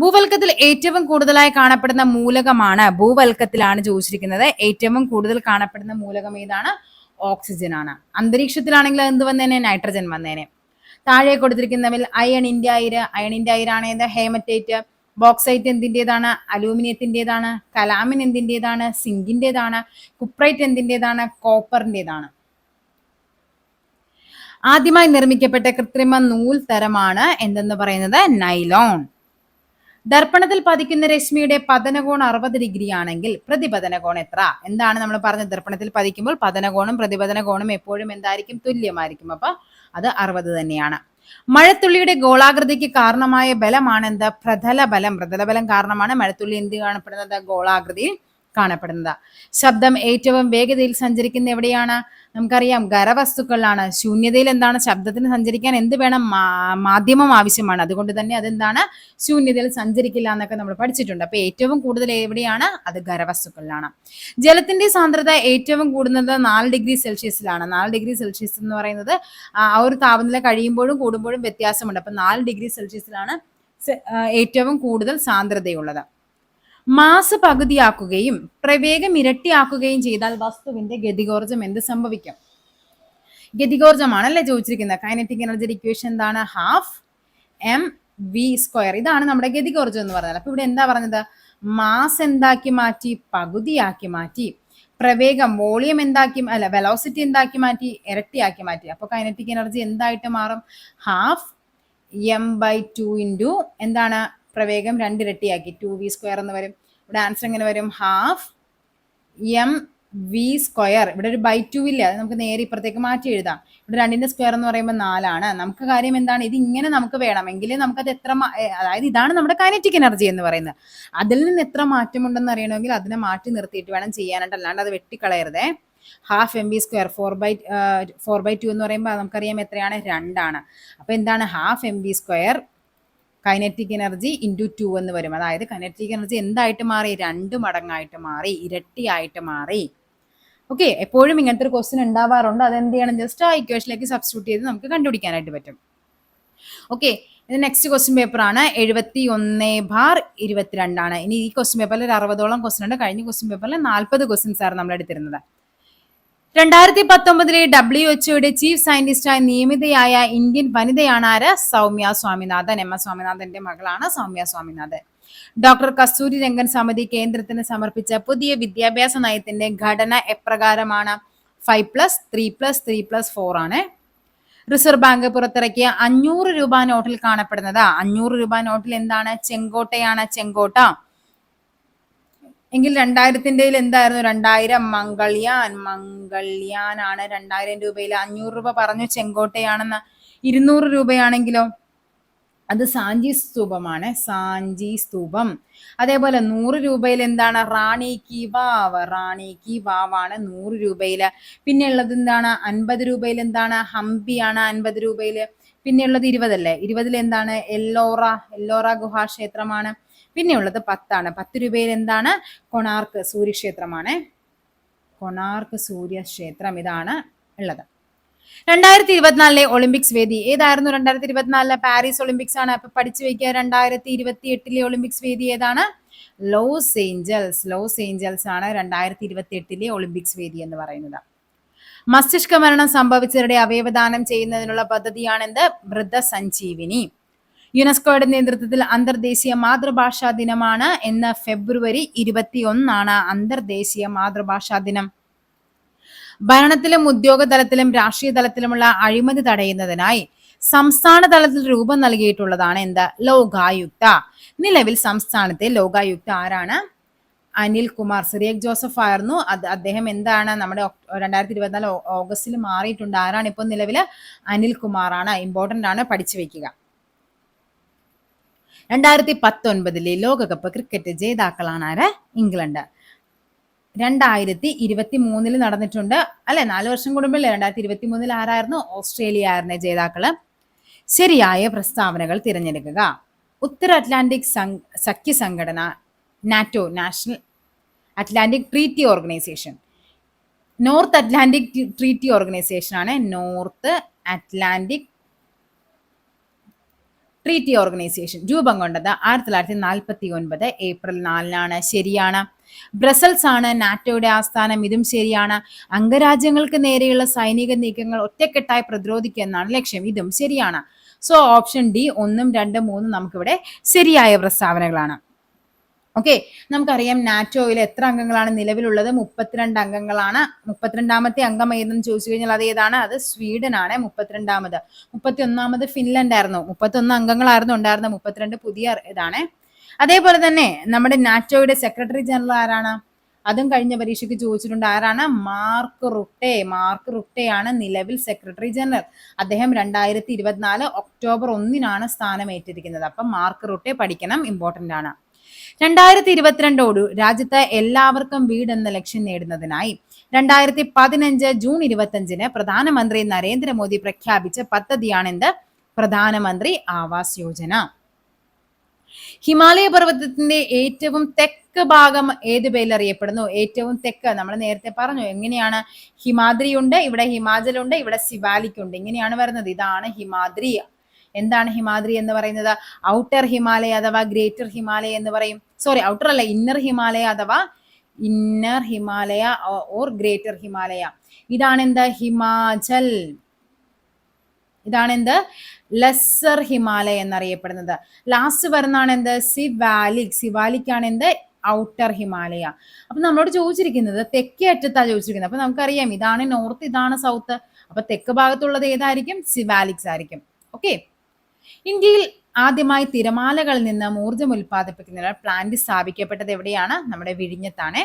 ഭൂവൽക്കത്തിൽ ഏറ്റവും കൂടുതലായി കാണപ്പെടുന്ന മൂലകമാണ്? ഭൂവൽക്കത്തിലാണ് ചോദിച്ചിരിക്കുന്നത്. ഏറ്റവും കൂടുതൽ കാണപ്പെടുന്ന മൂലകം ഏതാണ്? ഓക്സിജൻ ആണ്. അന്തരീക്ഷത്തിലാണെങ്കിൽ എന്ത് വന്നേനെ? നൈട്രജൻ വന്നേനെ. താഴെ കൊടുത്തിരിക്കുന്നവരിൽ അയണിന്റെ അയിരാണ് ഏത്? ഹേമറ്റേറ്റ്. ബോക്സൈറ്റ് എന്തിൻ്റെതാണ്? അലൂമിനിയത്തിൻ്റെതാണ്. കലാമിൻ എന്തിൻ്റെതാണ്? സിങ്കിൻ്റെതാണ്. കുപ്രൈറ്റ് എന്തിൻ്റെതാണ്? കോപ്പറിൻ്റെതാണ്. ആദ്യമായി നിർമ്മിക്കപ്പെട്ട കൃത്രിമ നൂൽ തരമാണ് എന്തെന്ന് പറയുന്നത്? നൈലോൺ. ദർപ്പണത്തിൽ പതിക്കുന്ന രശ്മിയുടെ പതനകോൺ 60 ഡിഗ്രി ആണെങ്കിൽ പ്രതിപതന കോൺ എത്ര? എന്താണ് നമ്മൾ പറഞ്ഞത്? ദർപ്പണത്തിൽ പതിക്കുമ്പോൾ പതനകോണും പ്രതിപതന കോണും എപ്പോഴും എന്തായിരിക്കും? തുല്യമായിരിക്കും. അപ്പൊ അത് 60 തന്നെയാണ്. മഴത്തുള്ളിയുടെ ഗോളാകൃതിക്ക് കാരണമായ ബലമാണ് എന്ത്? പ്രതലബലം കാരണമാണ് മഴത്തുള്ളി എന്ത് കാണപ്പെടുന്നത്? ഗോളാകൃതിയിൽ കാണപ്പെടുന്നത്. ശബ്ദം ഏറ്റവും വേഗതയിൽ സഞ്ചരിക്കുന്ന എവിടെയാണ്? നമുക്കറിയാം ഖരവസ്തുക്കളിലാണ്. ശൂന്യതയിൽ എന്താണ്? ശബ്ദത്തിന് സഞ്ചരിക്കാൻ എന്ത് വേണം? മാധ്യമം ആവശ്യമാണ്. അതുകൊണ്ട് തന്നെ അതെന്താണ്? ശൂന്യതയിൽ സഞ്ചരിക്കില്ല എന്നൊക്കെ നമ്മൾ പഠിച്ചിട്ടുണ്ട്. അപ്പൊ ഏറ്റവും കൂടുതൽ എവിടെയാണ്? അത് ഖരവസ്തുക്കളിലാണ്. ജലത്തിന്റെ സാന്ദ്രത ഏറ്റവും കൂടുന്നത് 4 ഡിഗ്രി സെൽഷ്യസിലാണ്. 4 ഡിഗ്രി സെൽഷ്യസ് എന്ന് പറയുന്നത് ആ ഒരു താപനില കഴിയുമ്പോഴും കൂടുമ്പോഴും വ്യത്യാസമുണ്ട്. അപ്പൊ 4 ഡിഗ്രി സെൽഷ്യസിലാണ് ഏറ്റവും കൂടുതൽ സാന്ദ്രതയുള്ളത്. മാസ് പകുതിയാക്കുകയും പ്രവേഗം ഇരട്ടിയാക്കുകയും ചെയ്താൽ വസ്തുവിന്റെ ഗതികോർജം എന്ത് സംഭവിക്കും? ഗതികോർജമാണല്ലേ ചോദിച്ചിരിക്കുന്നത്. കൈനറ്റിക് എനർജി ഇക്വേഷൻ എന്താണ്? 12 mv². ഇതാണ് നമ്മുടെ ഗതികോർജം എന്ന് പറഞ്ഞാൽ. അപ്പൊ ഇവിടെ എന്താ പറഞ്ഞത്? മാസ് എന്താക്കി മാറ്റി? പകുതിയാക്കി മാറ്റി. പ്രവേഗം വോളിയം വെലോസിറ്റി എന്താക്കി മാറ്റി? ഇരട്ടിയാക്കി മാറ്റി. അപ്പൊ കൈനറ്റിക് എനർജി എന്തായിട്ട് മാറും? 12 m/2 ഇൻറ്റു എന്താണ്? പ്രവേഗം 2 ഇരട്ടിയാക്കി 2v² എന്ന് വരും. ഇവിടെ ആൻസർ എങ്ങനെ വരും? 12 mv². ഇവിടെ ഒരു /2 ഇല്ല, അത് നമുക്ക് നേരെ ഇപ്പുറത്തേക്ക് മാറ്റി എഴുതാം. ഇവിടെ 2ന്റെ സ്ക്വയർ എന്ന് പറയുമ്പോൾ 4 ആണ്. നമുക്ക് കാര്യം എന്താണ്? ഇത് ഇങ്ങനെ നമുക്ക് വേണം എങ്കിലേ നമുക്കത് അതായത് ഇതാണ് നമ്മുടെ കൈനറ്റിക് എനർജി എന്ന് പറയുന്നത്. അതിൽ നിന്ന് എത്ര മാറ്റമുണ്ടെന്ന് അറിയണമെങ്കിൽ അതിനെ മാറ്റി നിർത്തിയിട്ട് വേണം ചെയ്യാനായിട്ട്, അല്ലാണ്ട് അത് വെട്ടിക്കളയരുതേ. ½ mv², 4/2 എന്ന് പറയുമ്പോൾ നമുക്കറിയാം എത്രയാണ്, 2 അപ്പോൾ എന്താണ് ½ mv² കൈനറ്റിക് എനർജി ഇൻറ്റു 2 എന്ന് വരും. അതായത് കൈനറ്റിക് എനർജി എന്തായിട്ട് മാറി, 2 മടങ്ങായിട്ട് മാറി, ഇരട്ടിയായിട്ട് മാറി. ഓക്കെ, എപ്പോഴും ഇങ്ങനത്തെ ഒരു ക്വസ്റ്റ്യൻ ഉണ്ടാവാറുണ്ട്. അതെന്ത് ചെയ്യണം, ജസ്റ്റ് ആ ഇക്വേഷനിലേക്ക് സബ്സ്റ്റിറ്റ്യൂട്ട് ചെയ്ത് നമുക്ക് കണ്ടുപിടിക്കാനായിട്ട് പറ്റും. ഓക്കെ, ഇത് നെക്സ്റ്റ് ക്വസ്റ്റ്യൻ പേപ്പർ ആണ്. 71/22 ഇനി ഈ ക്വസ്റ്റ്യൻ പേപ്പറിൽ ഒരു 60ഓളം ക്വസ്റ്റ്യൻ ഉണ്ട്. കഴിഞ്ഞ ക്വസ്റ്റ്യൻ പേപ്പറിൽ 40 ക്വസ്റ്റ്യൻസ് ആണ് നമ്മൾ എടുത്തിരുന്നത്. 2019 WHO ചീഫ് സയന്റിസ്റ്റായി നിയമിതയായ ഇന്ത്യൻ വനിതയാണ് ആര്, സൗമ്യ സ്വാമിനാഥൻ. MS സ്വാമിനാഥന്റെ മകളാണ് സൗമ്യ സ്വാമിനാഥൻ. ഡോക്ടർ കസ്തൂരി രംഗൻ സമിതി കേന്ദ്രത്തിന് സമർപ്പിച്ച പുതിയ വിദ്യാഭ്യാസ നയത്തിന്റെ ഘടന എപ്രകാരമാണ്, 5+3+3+4 ആണ്. റിസർവ് ബാങ്ക് പുറത്തിറക്കിയ 500 രൂപ നോട്ടിൽ കാണപ്പെടുന്നത്, 500 രൂപ നോട്ടിൽ എന്താണ്, ചെങ്കോട്ടയാണ്, ചെങ്കോട്ട. എങ്കിൽ 2000-ന്റെ എന്തായിരുന്നു, 2000 മംഗൾയാൻ ആണ്. 2000 രൂപയിൽ 500 രൂപ പറഞ്ഞു ചെങ്കോട്ടയാണെന്ന്. 200 രൂപയാണെങ്കിലോ അത് സാഞ്ചി സ്തൂപമാണ്, സാഞ്ചി സ്തൂപം. അതേപോലെ 100 രൂപയിൽ എന്താണ്, റാണി കി വാവ്, റാണി കി വാവാണ് 100 രൂപയില്. പിന്നെ ഉള്ളത് എന്താണ്, 50 രൂപയിൽ എന്താണ്, ഹംപിയാണ് 50 രൂപയില്. പിന്നെ ഉള്ളത് 20 അല്ലേ, 20 എന്താണ്, എല്ലോറ ഗുഹാക്ഷേത്രമാണ്. പിന്നെ ഉള്ളത് 10 10 രൂപയിൽ എന്താണ്, കൊണാർക്ക് സൂര്യക്ഷേത്രമാണ്, കൊണാർക്ക് സൂര്യക്ഷേത്രം ഇതാണ് ഉള്ളത്. 2024 ഒളിമ്പിക്സ് വേദി ഏതായിരുന്നു, 2024 പാരീസ് ഒളിമ്പിക്സ് ആണ്. അപ്പൊ പഠിച്ചു വെക്കുക. 2028 ഒളിമ്പിക്സ് വേദി ഏതാണ്, ലോസ് ഏഞ്ചൽസ് ആണ് 2028 ഒളിമ്പിക്സ് വേദി എന്ന് പറയുന്നത്. മസ്തിഷ്ക മരണം സംഭവിച്ചവരുടെ അവയവദാനം ചെയ്യുന്നതിനുള്ള പദ്ധതിയാണ് എന്ത്, മൃതസഞ്ജീവിനി. യുനെസ്കോയുടെ നേതൃത്വത്തിൽ അന്തർദേശീയ മാതൃഭാഷാ ദിനമാണ് എന്ന്, ഫെബ്രുവരി 21 അന്തർദേശീയ മാതൃഭാഷാ ദിനം. ഭരണത്തിലും ഉദ്യോഗ തലത്തിലും രാഷ്ട്രീയ തലത്തിലുമുള്ള അഴിമതി തടയുന്നതിനായി സംസ്ഥാന തലത്തിൽ രൂപം നൽകിയിട്ടുള്ളതാണ് എന്ത്, ലോകായുക്ത. നിലവിൽ സംസ്ഥാനത്തെ ലോകായുക്ത ആരാണ്, അനിൽകുമാർ. സിറിയക് ജോസഫ് ആയിരുന്നു. അദ്ദേഹം എന്താണ് നമ്മുടെ 2024 ഓഗസ്റ്റിൽ മാറിയിട്ടുണ്ട്. ആരാണ് ഇപ്പോൾ നിലവില്, അനിൽകുമാറാണ്. ഇമ്പോർട്ടന്റ് ആണ്, പഠിച്ചു വെക്കുക. 2019 ലോകകപ്പ് ക്രിക്കറ്റ് ജേതാക്കളാണ് ആര്, ഇംഗ്ലണ്ട്. 2023 നടന്നിട്ടുണ്ട് അല്ലെ, 4 വർഷം കൂടുമ്പോഴല്ലേ. 2023 ആരായിരുന്നു, ഓസ്ട്രേലിയ ആയിരുന്നു ജേതാക്കള്. ശരിയായ പ്രസ്താവനകൾ തിരഞ്ഞെടുക്കുക. ഉത്തര അറ്റ്ലാന്റിക് സഖ്യ സംഘടന NATO, national Atlantic treaty organisation. North Atlantic treaty organisation ആണ്, നോർത്ത് അറ്റ്ലാന്റിക് ട്രീറ്റി ഓർഗനൈസേഷൻ. രൂപം കൊണ്ടത് 1949 ഏപ്രിൽ 4 ശരിയാണ്. ബ്രസൽസ് ആണ് നാറ്റോയുടെ ആസ്ഥാനം, ഇതും ശരിയാണ്. അംഗരാജ്യങ്ങൾക്ക് നേരെയുള്ള സൈനിക നീക്കങ്ങൾ ഒറ്റക്കെട്ടായി പ്രതിരോധിക്കുക എന്നാണ് ലക്ഷ്യം, ഇതും ശരിയാണ്. സോ ഓപ്ഷൻ ഡി 1, 2, 3 നമുക്കിവിടെ ശരിയായ പ്രസ്താവനകളാണ്. ഓക്കെ, നമുക്കറിയാം നാറ്റോയിൽ എത്ര അംഗങ്ങളാണ് നിലവിലുള്ളത്, 32 അംഗങ്ങളാണ്. 32ാമത്തെ അംഗം ഏതെന്ന് ചോദിച്ചു കഴിഞ്ഞാൽ അത് ഏതാണ്, അത് സ്വീഡൻ ആണ്. 32ാമത്, 31ാമത് ഫിൻലൻഡ് ആയിരുന്നു. 31 അംഗങ്ങളായിരുന്നു ഉണ്ടായിരുന്ന, 32 പുതിയ ഇതാണ്. അതേപോലെ തന്നെ നമ്മുടെ നാറ്റോയുടെ സെക്രട്ടറി ജനറൽ ആരാണ്, അതും കഴിഞ്ഞ പരീക്ഷയ്ക്ക് ചോദിച്ചിട്ടുണ്ട്. ആരാണ്, മാർക്ക് റുട്ടെ ആണ് നിലവിൽ സെക്രട്ടറി ജനറൽ. അദ്ദേഹം 2024 ഒക്ടോബർ 1 സ്ഥാനം ഏറ്റിരിക്കുന്നത്. അപ്പം മാർക്ക് റുട്ടെ പഠിക്കണം, ഇമ്പോർട്ടന്റ് ആണ്. 2022 രാജ്യത്ത് എല്ലാവർക്കും വീട് എന്ന ലക്ഷ്യം നേടുന്നതിനായി 2015 ജൂൺ 25 പ്രധാനമന്ത്രി നരേന്ദ്രമോദി പ്രഖ്യാപിച്ച പദ്ധതിയാണ് എന്ത്, പ്രധാനമന്ത്രി ആവാസ് യോജന. ഹിമാലയ പർവ്വതത്തിന്റെ ഏറ്റവും തെക്ക് ഭാഗം ഏത് പേരിൽ അറിയപ്പെടുന്നു, ഏറ്റവും തെക്ക് നമ്മൾ നേരത്തെ പറഞ്ഞു എങ്ങനെയാണ്, ഹിമാദ്രി ഉണ്ട്, ഇവിടെ ഹിമാചൽ ഉണ്ട്, ഇവിടെ സിവാലിക് ഉണ്ട്, ഇങ്ങനെയാണ് വരുന്നത്. ഇതാണ് ഹിമാദ്രി. എന്താണ് ഹിമാദ്രി എന്ന് പറയുന്നത്, ഔട്ടർ ഹിമാലയ അഥവാ ഗ്രേറ്റർ ഹിമാലയ എന്ന് പറയും. സോറി, ഔട്ടർ അല്ല, ഇന്നർ ഹിമാലയ അഥവാ inner Himalaya or greater Himalaya. ഇതാണ് എന്ത്, ഹിമാചൽ. ഇതാണ് എന്ത്, ലെസ്സർ ഹിമാലയ എന്നറിയപ്പെടുന്നത്. ലാസ്റ്റ് വരുന്നതാണ് എന്ത്, സിവാലിക് ആണ് എന്ത്, ഔട്ടർ ഹിമാലയ. അപ്പൊ നമ്മളോട് ചോദിച്ചിരിക്കുന്നത് തെക്കേ അറ്റത്താ ചോദിച്ചിരിക്കുന്നത്. അപ്പൊ നമുക്കറിയാം ഇതാണ് നോർത്ത്, ഇതാണ് സൗത്ത്. അപ്പൊ തെക്ക് ഭാഗത്തുള്ളത് ഏതായിരിക്കും, സിവാലിക്സ് ആയിരിക്കും. ഓക്കെ, ഇന്ത്യയിൽ ആദ്യമായി തിരമാലകളിൽ നിന്ന് ഊർജ്ജം ഉൽപ്പാദിപ്പിക്കുന്ന പ്ലാന്റ് സ്ഥാപിക്കപ്പെട്ടത് എവിടെയാണ്, നമ്മുടെ വിഴിഞ്ഞത്താണ്.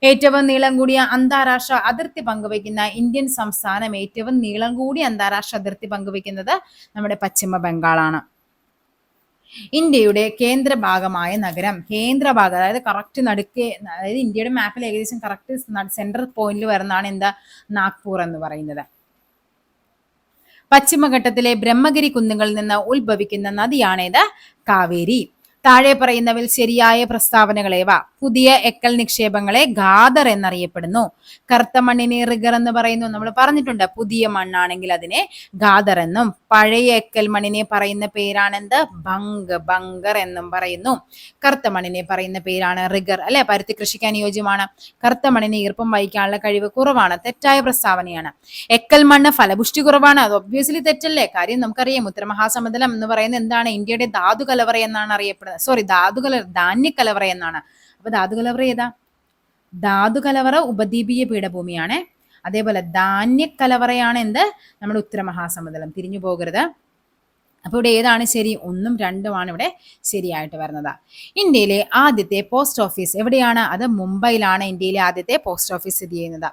ഏറ്റവും നീളം കൂടിയ അന്താരാഷ്ട്ര അതിർത്തി പങ്കുവയ്ക്കുന്ന ഇന്ത്യൻ സംസ്ഥാനം, ഏറ്റവും നീളം കൂടിയ അന്താരാഷ്ട്ര അതിർത്തി പങ്കുവയ്ക്കുന്നത് നമ്മുടെ പശ്ചിമ ബംഗാളാണ്. ഇന്ത്യയുടെ കേന്ദ്രഭാഗമായ നഗരം, കേന്ദ്രഭാഗം അതായത് കറക്റ്റ് നടുക്ക്, അതായത് ഇന്ത്യയുടെ മാപ്പിൽ ഏകദേശം കറക്റ്റ് സെൻട്രൽ പോയിന്റിൽ വരുന്നതാണ് എന്താ, നാഗ്പൂർ എന്ന് പറയുന്നത്. പശ്ചിമഘട്ടത്തിലെ ബ്രഹ്മഗിരി കുന്നുകളിൽ നിന്ന് ഉത്ഭവിക്കുന്ന നദിയാണേത്, കാവേരി. താഴെ പറയുന്നവയിൽ ശരിയായ പ്രസ്താവനകളേവ? പുതിയ എക്കൽ നിക്ഷേപങ്ങളെ ഖാദർ എന്നറിയപ്പെടുന്നു. കറുത്ത മണ്ണിനെ റിഗർ എന്ന് പറയുന്നു. നമ്മൾ പറഞ്ഞിട്ടുണ്ട്, പുതിയ മണ്ണാണെങ്കിൽ അതിനെ ഖാദർ എന്നും, പഴയ എക്കൽ മണ്ണിനെ പറയുന്ന പേരാണെന്ത്, ബങ്കർ എന്നും പറയുന്നു. കറുത്ത മണ്ണിനെ പറയുന്ന പേരാണ് റിഗർ, അല്ലെ? പരുത്തി കൃഷിക്ക് അനുയോജ്യമാണ്. കറുത്ത മണ്ണിന് ഈർപ്പം വഹിക്കാനുള്ള കഴിവ് കുറവാണ്. തെറ്റായ പ്രസ്താവനയാണ്. എക്കൽ മണ്ണ് ഫലപുഷ്ടി കുറവാണ്. അത് ഒബ്വിയസ്ലി തെറ്റല്ലേ? കാര്യം നമുക്കറിയാം, ഉത്തരമഹാസമതലം എന്ന് പറയുന്നത് എന്താണ്, ഇന്ത്യയുടെ ധാതു കലവറ എന്നാണ് അറിയപ്പെടുന്നത്. ധാന്യ കലവറ എന്നാണ്. അപ്പൊ ധാതു കലവറ ഏതാ? ധാതു കലവറ ഉപദ്വീപീയ പീഠഭൂമിയാണ്. അതേപോലെ ധാന്യ കലവറയാണ് എന്ത്, നമ്മുടെ ഉത്തരമഹാസമതലം. തിരിഞ്ഞു പോകരുത്. അപ്പൊ ഇവിടെ ഏതാണ് ശരി? 1ഉം 2ഉമാണ് ഇവിടെ ശരിയായിട്ട് വരുന്നത്. ഇന്ത്യയിലെ ആദ്യത്തെ പോസ്റ്റ് ഓഫീസ് എവിടെയാണ്? അത് മുംബൈയിലാണ് ഇന്ത്യയിലെ ആദ്യത്തെ പോസ്റ്റ് ഓഫീസ് സ്ഥിതി ചെയ്യുന്നത്.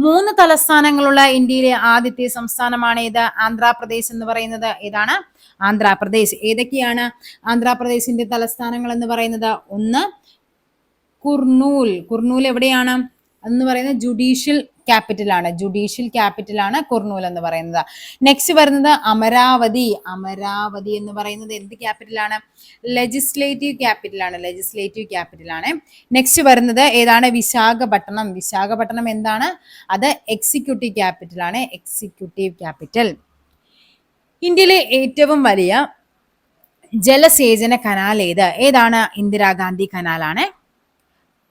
3 തലസ്ഥാനങ്ങളുള്ള ഇന്ത്യയിലെ ആദ്യത്തെ സംസ്ഥാനമാണ് ഏത്? ആന്ധ്രാപ്രദേശ് എന്ന് പറയുന്നത്. ഏതാണ്? ആന്ധ്രാപ്രദേശ്. ഏതൊക്കെയാണ് ആന്ധ്രാപ്രദേശിന്റെ തലസ്ഥാനങ്ങൾ എന്ന് പറയുന്നത്? 1 കുർണൂൽ. കുർണൂൽ എവിടെയാണ് എന്ന് പറയുന്നത്? ജുഡീഷ്യൽ ക്യാപിറ്റൽ ആണ് കുർണൂൽ എന്ന് പറയുന്നത്. നെക്സ്റ്റ് വരുന്നത് അമരാവതി. അമരാവതി എന്ന് പറയുന്നത് എന്ത് ക്യാപിറ്റലാണ്? ലെജിസ്ലേറ്റീവ് ക്യാപിറ്റൽ ആണ്. നെക്സ്റ്റ് വരുന്നത് ഏതാണ്? വിശാഖപട്ടണം. വിശാഖപട്ടണം എന്താണ്? അത് എക്സിക്യൂട്ടീവ് ക്യാപിറ്റൽ. ഇന്ത്യയിലെ ഏറ്റവും വലിയ ജലസേചന കനാൽ ഏതാണ്? ഇന്ദിരാഗാന്ധി കനാലാണ്.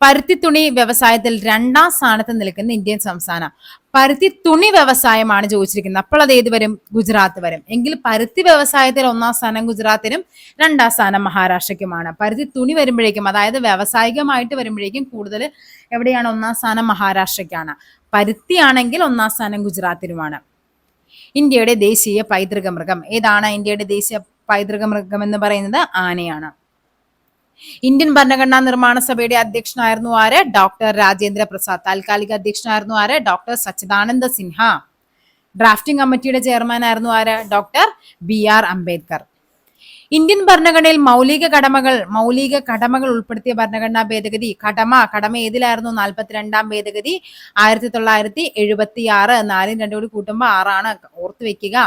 പരുത്തിത്തുണി വ്യവസായത്തിൽ 2ാം സ്ഥാനത്ത് നിൽക്കുന്ന ഇന്ത്യൻ സംസ്ഥാനം. പരുത്തി തുണി വ്യവസായമാണ് ചോദിച്ചിരിക്കുന്നത്. അപ്പോൾ അത് ഏത് വരും? ഗുജറാത്ത് വരും. എങ്കിൽ പരുത്തി വ്യവസായത്തിൽ 1ാം സ്ഥാനം ഗുജറാത്തിനും 2ാം സ്ഥാനം മഹാരാഷ്ട്രയ്ക്കുമാണ്. പരുത്തി തുണി വരുമ്പോഴേക്കും, അതായത് വ്യാവസായികമായിട്ട് വരുമ്പോഴേക്കും കൂടുതൽ എവിടെയാണ്? 1ാം സ്ഥാനം മഹാരാഷ്ട്രയ്ക്കാണ്. പരുത്തി ആണെങ്കിൽ 1ാം സ്ഥാനം ഗുജറാത്തിനുമാണ്. ഇന്ത്യയുടെ ദേശീയ പൈതൃക മൃഗം ഏതാണ്? ഇന്ത്യയുടെ ദേശീയ പൈതൃക മൃഗം എന്ന് പറയുന്നത് ആനയാണ്. ഇന്ത്യൻ ഭരണഘടനാ നിർമ്മാണ സഭയുടെ അധ്യക്ഷനായിരുന്നു ആര്? ഡോക്ടർ രാജേന്ദ്ര പ്രസാദ്. താൽക്കാലിക അധ്യക്ഷനായിരുന്നു ആര്? ഡോക്ടർ സച്ചിദാനന്ദ സിൻഹ. ഡ്രാഫ്റ്റിംഗ് കമ്മിറ്റിയുടെ ചെയർമാൻ ആയിരുന്നു ആര്? Doctor BR Ambedkar. ഇന്ത്യൻ ഭരണഘടനയിൽ മൗലിക കടമകൾ ഉൾപ്പെടുത്തിയ ഭരണഘടനാ ഭേദഗതി. കടമ ഏതിലായിരുന്നു? 42ാം ഭേദഗതി 1976. 4ഉം 2ഉം കൂടി കൂട്ടുമ്പോൾ 6ആണ്. ഓർത്ത് വെക്കുക.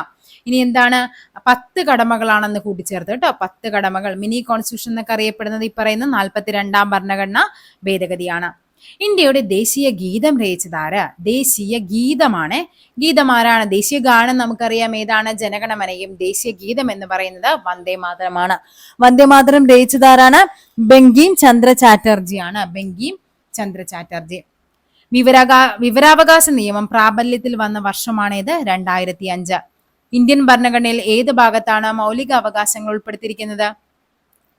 ഇനി എന്താണ്? 10 കടമകളാണെന്ന് കൂട്ടിച്ചേർത്ത് കേട്ടോ. 10 കടമകൾ. മിനി കോൺസ്റ്റിറ്റ്യൂഷൻ എന്നൊക്കെ അറിയപ്പെടുന്നത് ഈ പറയുന്ന 42ാം ഭരണഘടനാ ഭേദഗതിയാണ്. ഇന്ത്യയുടെ ദേശീയ ഗീതം രചിച്ചതാര്? ദേശീയ ഗീതമാണ്. ഗീതം ആരാണ്? ദേശീയ ഗാനം നമുക്കറിയാം ഏതാണ്? ജനഗണമനയും. ദേശീയ ഗീതം എന്ന് പറയുന്നത് വന്ദേ മാതരമാണ്. വന്ദേ മാതരം രചിച്ചതാരാണ്? ബങ്കിം ചന്ദ്ര ചാറ്റർജിയാണ്. വിവരാവകാശ നിയമം പ്രാബല്യത്തിൽ വന്ന വർഷമാണേത്? 2005. ഇന്ത്യൻ ഭരണഘടനയിൽ ഏത് ഭാഗത്താണ് മൗലിക അവകാശങ്ങൾ ഉൾപ്പെടുത്തിയിരിക്കുന്നത്?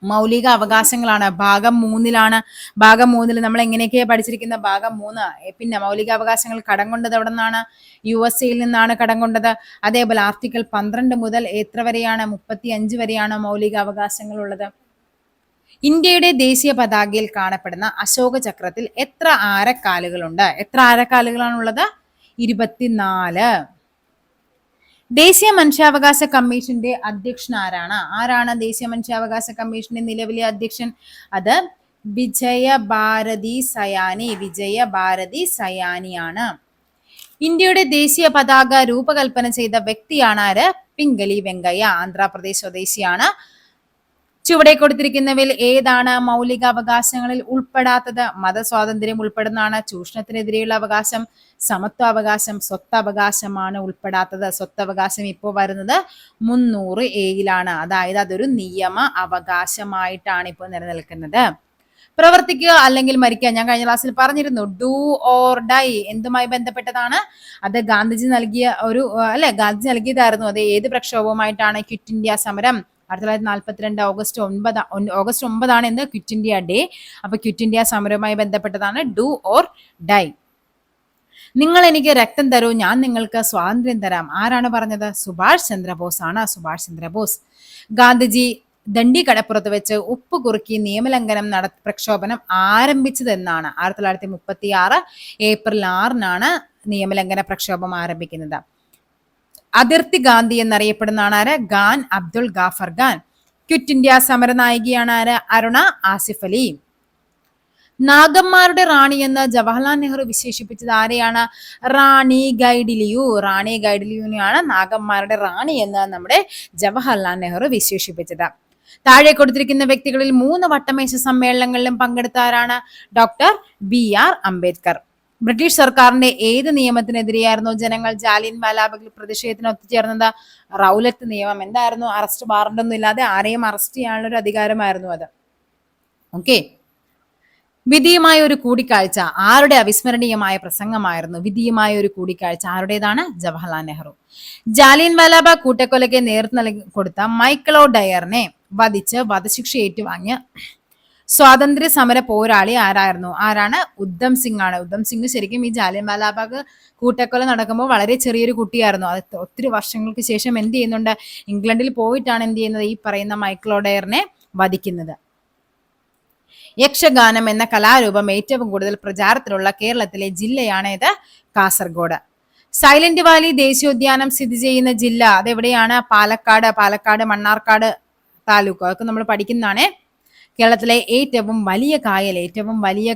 മൗലിക അവകാശങ്ങളാണ്. ഭാഗം 3ലാണ്. ഭാഗം 3 നമ്മൾ എങ്ങനെയൊക്കെയാ പഠിച്ചിരിക്കുന്ന? ഭാഗം 3. പിന്നെ മൗലിക അവകാശങ്ങൾ കടം കൊണ്ടത് എവിടെ നിന്നാണ്? USA നിന്നാണ് കടം കൊണ്ടത്. അതേപോലെ ആർട്ടിക്കിൾ 12 മുതൽ എത്ര വരെയാണ്? 35 വരെയാണ് മൗലിക അവകാശങ്ങൾ ഉള്ളത്. ഇന്ത്യയുടെ ദേശീയ പതാകയിൽ കാണപ്പെടുന്ന അശോക ചക്രത്തിൽ എത്ര ആരക്കാലുകളുണ്ട്? എത്ര ആരക്കാലുകളാണുള്ളത്? 24. ദേശീയ മനുഷ്യാവകാശ കമ്മീഷന്റെ അധ്യക്ഷൻ ആരാണ്? ദേശീയ മനുഷ്യാവകാശ കമ്മീഷന്റെ നിലവിലെ അധ്യക്ഷൻ? അത് വിജയഭാരതി സയാനിയാണ്. ഇന്ത്യയുടെ ദേശീയ പതാക രൂപകൽപ്പന ചെയ്ത വ്യക്തിയാണ് ആര്? പിംഗലി വെങ്കയ്യ. ആന്ധ്രാപ്രദേശ് സ്വദേശിയാണ്. ചുവടെ കൊടുത്തിരിക്കുന്നവയിൽ ഏതാണ് മൗലിക അവകാശങ്ങളിൽ ഉൾപ്പെടാത്തത്? മതസ്വാതന്ത്ര്യം ഉൾപ്പെടുന്നതാണ്. ചൂഷണത്തിനെതിരെയുള്ള അവകാശം, സമത്വാവകാശം, സ്വത്തവകാശമാണ് ഉൾപ്പെടാത്തത്. സ്വത്തവകാശം ഇപ്പോൾ വരുന്നത് 300A അതായത് അതൊരു നിയമ അവകാശമായിട്ടാണ് ഇപ്പോൾ നിലനിൽക്കുന്നത്. പ്രവർത്തിക്കുക അല്ലെങ്കിൽ മരിക്കുക. ഞാൻ കഴിഞ്ഞ ക്ലാസ്സിൽ പറഞ്ഞിരുന്നു, ഡു ഓർ ഡൈ എന്തുമായി ബന്ധപ്പെട്ടതാണ്? അത് ഗാന്ധിജി നൽകിയതായിരുന്നു. അത് ഏത് പ്രക്ഷോഭവുമായിട്ടാണ്? ക്വിറ്റ് ഇന്ത്യ സമരം. 1942 ഓഗസ്റ്റ് 9 എന്ത്? Quit India day. അപ്പൊ ക്വിറ്റ് ഇന്ത്യ സമരവുമായി ബന്ധപ്പെട്ടതാണ് ഡു ഓർ ഡൈ. നിങ്ങൾ എനിക്ക് രക്തം തരൂ, ഞാൻ നിങ്ങൾക്ക് സ്വാതന്ത്ര്യം തരാം. ആരാണ് പറഞ്ഞത്? സുഭാഷ് ചന്ദ്രബോസ് ആണ്. ഗാന്ധിജി ദണ്ഡി കടപ്പുറത്ത് വെച്ച് ഉപ്പ് കുറുക്കി നിയമലംഘനം പ്രക്ഷോഭനം ആരംഭിച്ചതെന്നാണ്? 1936 ഏപ്രിൽ 6 നിയമലംഘന പ്രക്ഷോഭം ആരംഭിക്കുന്നത്. അതിർത്തി ഗാന്ധി എന്നറിയപ്പെടുന്ന ആര്? ഖാൻ അബ്ദുൾ ഗാഫർ ഖാൻ. ക്വിറ്റ് ഇന്ത്യ സമര നായികയാണ് ആര്? അരുണ ആസിഫ് അലി. നാഗന്മാരുടെ റാണി എന്ന് ജവഹർലാൽ നെഹ്റു വിശേഷിപ്പിച്ചത് ആരെയാണ്? റാണി ഗൈഡിലിയു. റാണി ഗൈഡിലിയുവിനെയാണ് നാഗന്മാരുടെ റാണി എന്ന് നമ്മുടെ ജവഹർലാൽ നെഹ്റു വിശേഷിപ്പിച്ചത്. താഴെ കൊടുത്തിരിക്കുന്ന വ്യക്തികളിൽ 3 വട്ടമേശ സമ്മേളനങ്ങളിലും പങ്കെടുത്ത ആരാണ്? Doctor BR Ambedkar. ബ്രിട്ടീഷ് സർക്കാരിന്റെ ഏത് നിയമത്തിനെതിരെയായിരുന്നു ജനങ്ങൾ ജാലിയൻ വാലാബാഗിൽ പ്രതിഷേധത്തിന് ഒത്തുചേർന്നത്? റൗലറ്റ് നിയമം. എന്തായിരുന്നു? അറസ്റ്റ് വാറണ്ട് ഒന്നും ഇല്ലാതെ ആരെയും അറസ്റ്റ് ചെയ്യാനുള്ള ഒരു അധികാരമായിരുന്നു അത്. ഓക്കെ. വിധിയുമായ ഒരു കൂടിക്കാഴ്ച ആരുടെ അവിസ്മരണീയമായ പ്രസംഗമായിരുന്നു? വിധിയുമായ ഒരു കൂടിക്കാഴ്ച ആരുടേതാണ്? ജവഹർലാൽ നെഹ്റു. ജാലിയൻ വാലാബാഗ് കൂട്ടക്കൊലയ്ക്ക് നേതൃത്വം നൽകി കൊടുത്ത മൈക്കിളോ ഡയറിനെ വധിച്ച് വധശിക്ഷ ഏറ്റുവാങ്ങിയ സ്വാതന്ത്ര്യ സമര പോരാളി ആരാണ്? ഉദ്ധം സിംഗ് ആണ്. ഉദ്ധം സിംഗ് ശരിക്കും ഈ ജാലിയൻ വാലാബാഗ് കൂട്ടക്കൊല നടക്കുമ്പോൾ വളരെ ചെറിയൊരു കുട്ടിയായിരുന്നു. അത് ഒത്തിരി വർഷങ്ങൾക്ക് ശേഷം എന്ത് ചെയ്യുന്നുണ്ട്? ഇംഗ്ലണ്ടിൽ പോയിട്ടാണ് എന്ത് ചെയ്യുന്നത്? ഈ പറയുന്ന മൈക്കിളോ ഡയറിനെ വധിക്കുന്നത്. യക്ഷഗാനം എന്ന കലാരൂപം ഏറ്റവും കൂടുതൽ പ്രചാരത്തിലുള്ള കേരളത്തിലെ ജില്ലയാണ് ഇത്? കാസർഗോഡ്. സൈലന്റ് വാലി ദേശീയോദ്യാനം സ്ഥിതി ചെയ്യുന്ന ജില്ല അതെവിടെയാണ്? പാലക്കാട് മണ്ണാർക്കാട് താലൂക്ക്. അതൊക്കെ നമ്മൾ പഠിക്കുന്നതാണ്. കേരളത്തിലെ ഏറ്റവും വലിയ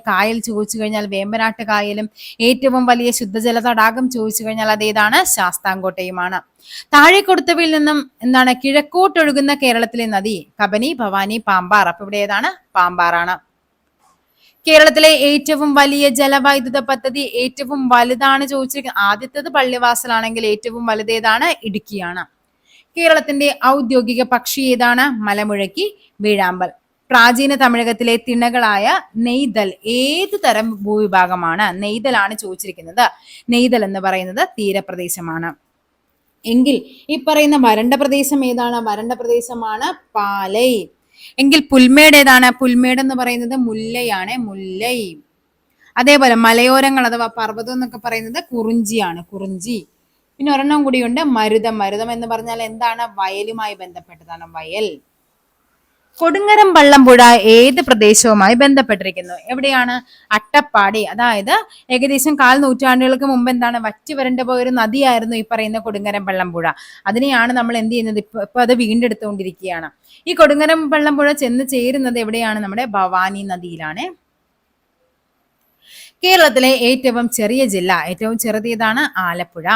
കായൽ ചോദിച്ചു കഴിഞ്ഞാൽ വേമ്പനാട്ട് കായലും ഏറ്റവും വലിയ ശുദ്ധജല തടാകം ചോദിച്ചു കഴിഞ്ഞാൽ അതേതാണ്? ശാസ്താംകോട്ടയുമാണ്. താഴെ കൊടുത്തവയിൽ നിന്നും എന്താണ് കിഴക്കോട്ടൊഴുകുന്ന കേരളത്തിലെ നദി? കബനി, ഭവാനി, പാമ്പാർ. അപ്പൊ ഇവിടെ ഏതാണ്? പാമ്പാറാണ്. കേരളത്തിലെ ഏറ്റവും വലിയ ജലവൈദ്യുത പദ്ധതി ഏറ്റവും വലുതാണ് ചോദിച്ചിരിക്കുന്നത്. ആദ്യത്തേത് പള്ളിവാസലാണെങ്കിൽ ഏറ്റവും വലുതേതാണ്? ഇടുക്കിയാണ്. കേരളത്തിന്റെ ഔദ്യോഗിക പക്ഷി ഏതാണ്? മലമുഴക്കി, വീഴാമ്പൽ. പ്രാചീന തമിഴകത്തിലെ തിണകളായ നെയ്തൽ ഏത് തരം ഭൂവിഭാഗമാണ്? നെയ്തലാണ് ചോദിച്ചിരിക്കുന്നത്. നെയ്തൽ എന്ന് പറയുന്നത് തീരപ്രദേശമാണ്. എങ്കിൽ ഈ പറയുന്ന വരണ്ട പ്രദേശം ഏതാണ്? വരണ്ട പ്രദേശമാണ് പാലൈ. എങ്കിൽ പുൽമേട് ഏതാണ്? പുൽമേട് എന്ന് പറയുന്നത് മുല്ലയാണ്. മുല്ലൈ. അതേപോലെ മലയോരങ്ങൾ അഥവാ പർവ്വതം എന്നൊക്കെ പറയുന്നത് കുറിഞ്ചിയാണ്. കുറിഞ്ചി. പിന്നെ ഒരെണ്ണം കൂടിയുണ്ട് മരുതം. മരുതം എന്ന് പറഞ്ഞാൽ എന്താണ്? വയലുമായി ബന്ധപ്പെട്ടതാണ്. വയൽ. കൊടുങ്ങരം വള്ളംപുഴ ഏത് പ്രദേശവുമായി ബന്ധപ്പെട്ടിരിക്കുന്നു? എവിടെയാണ്? അട്ടപ്പാടി. അതായത് ഏകദേശം 4 നൂറ്റാണ്ടുകൾക്ക് മുമ്പ് എന്താണ്? വറ്റി വരണ്ട പോയൊരു നദിയായിരുന്നു ഈ പറയുന്ന കൊടുങ്ങരം വള്ളംപുഴ. അതിനെയാണ് നമ്മൾ എന്ത് ചെയ്യുന്നത്? ഇപ്പൊ അത് വീണ്ടെടുത്തുകൊണ്ടിരിക്കുകയാണ്. ഈ കൊടുങ്ങരം വള്ളംപുഴ ചെന്ന് ചേരുന്നത് എവിടെയാണ്? നമ്മുടെ ഭവാനി നദിയിലാണ്. കേരളത്തിലെ ഏറ്റവും ചെറിയ ജില്ല, ഏറ്റവും ചെറുതേതാണ്? ആലപ്പുഴ.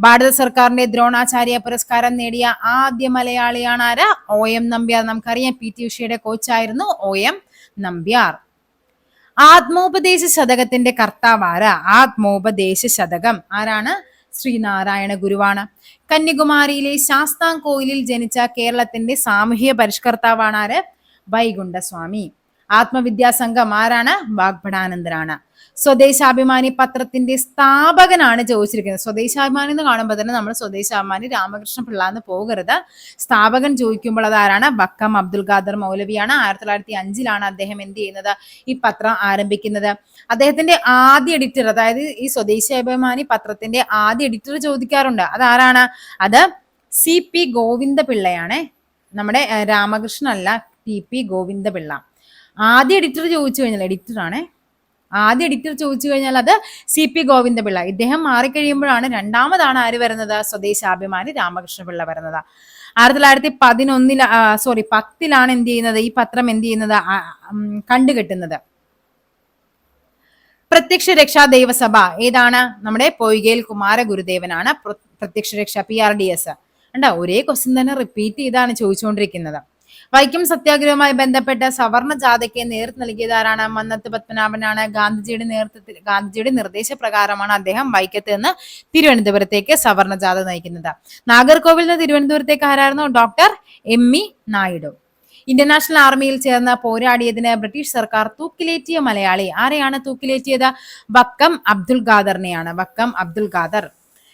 ഭാരത സർക്കാരിന്റെ ദ്രോണാചാര്യ പുരസ്കാരം നേടിയ ആദ്യ മലയാളിയാണ് ആര്? OM നമ്പ്യാർ. നമുക്കറിയാം PT ഉഷയുടെ കോച്ചായിരുന്നു OM നമ്പ്യാർ. ആത്മോപദേശ ശതകത്തിന്റെ കർത്താവ് ആര്? ആത്മോപദേശ ശതകം ആരാണ്? ശ്രീനാരായണ ഗുരുവാണ്. കന്യാകുമാരിയിലെ ശാസ്താംകോയിലിൽ ജനിച്ച കേരളത്തിന്റെ സാമൂഹ്യ പരിഷ്കർത്താവാണ് ആര്? വൈകുണ്ഠസ്വാമി. ആത്മവിദ്യാസംഘം ആരാണ്? വാഗ്ഭടാനന്ദനാണ്. സ്വദേശാഭിമാനി പത്രത്തിന്റെ സ്ഥാപകനാണ് ചോദിച്ചിരിക്കുന്നത്. സ്വദേശാഭിമാനി എന്ന് കാണുമ്പോൾ തന്നെ നമ്മൾ സ്വദേശാഭിമാനി രാമകൃഷ്ണ പിള്ള എന്ന് പോകരുത്. സ്ഥാപകൻ ചോദിക്കുമ്പോൾ അതാരാണ്? വക്കം അബ്ദുൽ ഖാദർ മൗലവിയാണ്. 1905 അദ്ദേഹം എന്ത് ചെയ്യുന്നത്? ഈ പത്രം ആരംഭിക്കുന്നത്. അദ്ദേഹത്തിന്റെ ആദ്യ എഡിറ്റർ, അതായത് ഈ സ്വദേശാഭിമാനി പത്രത്തിന്റെ ആദ്യ എഡിറ്റർ ചോദിക്കാറുണ്ട്. അതാരാണ്? അത് CP ഗോവിന്ദപിള്ളയാണ്. നമ്മുടെ രാമകൃഷ്ണൻ അല്ല, TP ഗോവിന്ദപിള്ള. ആദ്യ എഡിറ്റർ ചോദിച്ചു കഴിഞ്ഞാൽ ആദ്യ എഡിറ്റർ ചോദിച്ചു കഴിഞ്ഞാൽ അത് CP ഗോവിന്ദപിള്ള. ഇദ്ദേഹം മാറിക്കഴിയുമ്പോഴാണ് രണ്ടാമതാണ് ആര് വരുന്നത്? സ്വദേശാഭിമാനി രാമകൃഷ്ണപിള്ള വരുന്നത്. 1910 എന്ത് ചെയ്യുന്നത്? ഈ പത്രം എന്ത് ചെയ്യുന്നത്? കണ്ടുകെട്ടുന്നത്. പ്രത്യക്ഷ രക്ഷാ ദൈവസഭ ഏതാണ്? നമ്മുടെ പൊയ്കയിൽ കുമാരഗുരുദേവനാണ് പ്രത്യക്ഷ രക്ഷ PRDS. ഒരേ ക്വസ്റ്റ്യൻ തന്നെ റിപ്പീറ്റ് ചെയ്താണ് ചോദിച്ചുകൊണ്ടിരിക്കുന്നത്. വൈക്കം സത്യാഗ്രഹവുമായി ബന്ധപ്പെട്ട സവർണ ജാഥയ്ക്ക് നേതൃത്വം നൽകിയതാരാണ്? മന്നത്ത് പത്മനാഭനാണ്. ഗാന്ധിജിയുടെ നിർദ്ദേശപ്രകാരമാണ് അദ്ദേഹം വൈക്കത്ത് നിന്ന് തിരുവനന്തപുരത്തേക്ക് സവർണ ജാഥ നയിക്കുന്നത്. നാഗർകോവിൽ നിന്ന് തിരുവനന്തപുരത്തേക്ക് ആരായിരുന്നു? Doctor ME Naidu. Indian national ആർമിയിൽ ചേർന്ന് പോരാടിയതിന് ബ്രിട്ടീഷ് സർക്കാർ തൂക്കിലേറ്റിയ മലയാളി ആരെയാണ് തൂക്കിലേറ്റിയത്? വക്കം അബ്ദുൽ ഖാദറിനെയാണ്. വക്കം അബ്ദുൽ ഖാദർ.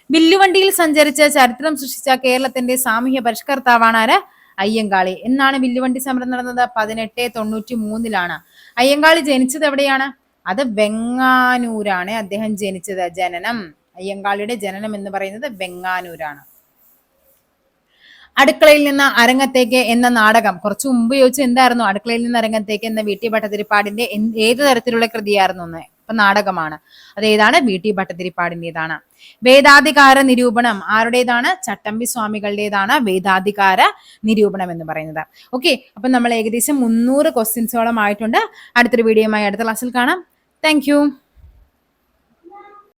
വില്ലുവണ്ടിയിൽ സഞ്ചരിച്ച് ചരിത്രം സൃഷ്ടിച്ച കേരളത്തിന്റെ സാമൂഹ്യ പരിഷ്കർത്താവാണ് ആര്? അയ്യങ്കാളി. എന്നാണ് വില്ലുവണ്ടി സമരം നടന്നത്? 1893. അയ്യങ്കാളി ജനിച്ചത് എവിടെയാണ്? അത് വെങ്ങാനൂരാണ് അദ്ദേഹം ജനിച്ചത്. അയ്യങ്കാളിയുടെ ജനനം എന്ന് പറയുന്നത് വെങ്ങാനൂരാണ്. അടുക്കളയിൽ നിന്ന് അരങ്ങത്തേക്ക് എന്ന നാടകം കുറച്ചു മുമ്പ് ചോദിച്ചു എന്തായിരുന്നു? അടുക്കളയിൽ നിന്ന് അരങ്ങത്തേക്ക് എന്ന VT ഭട്ടതിരിപ്പാടിന്റെ ഏത് തരത്തിലുള്ള കൃതിയായിരുന്നു എന്ന്. അപ്പൊ നാടകമാണ്. അതേതാണ്? VT ഭട്ടതിരിപ്പാടിൻ്റെതാണ്. വേദാധികാര നിരൂപണം ആരുടേതാണ്? ചട്ടമ്പി സ്വാമികളുടേതാണ് വേദാധികാര നിരൂപണം എന്ന് പറയുന്നത്. ഓക്കെ, അപ്പൊ നമ്മൾ ഏകദേശം 300 ക്വസ്റ്റ്യൻസോളം ആയിട്ടുണ്ട്. അടുത്തൊരു വീഡിയോയുമായി അടുത്ത ക്ലാസ്സിൽ കാണാം. താങ്ക്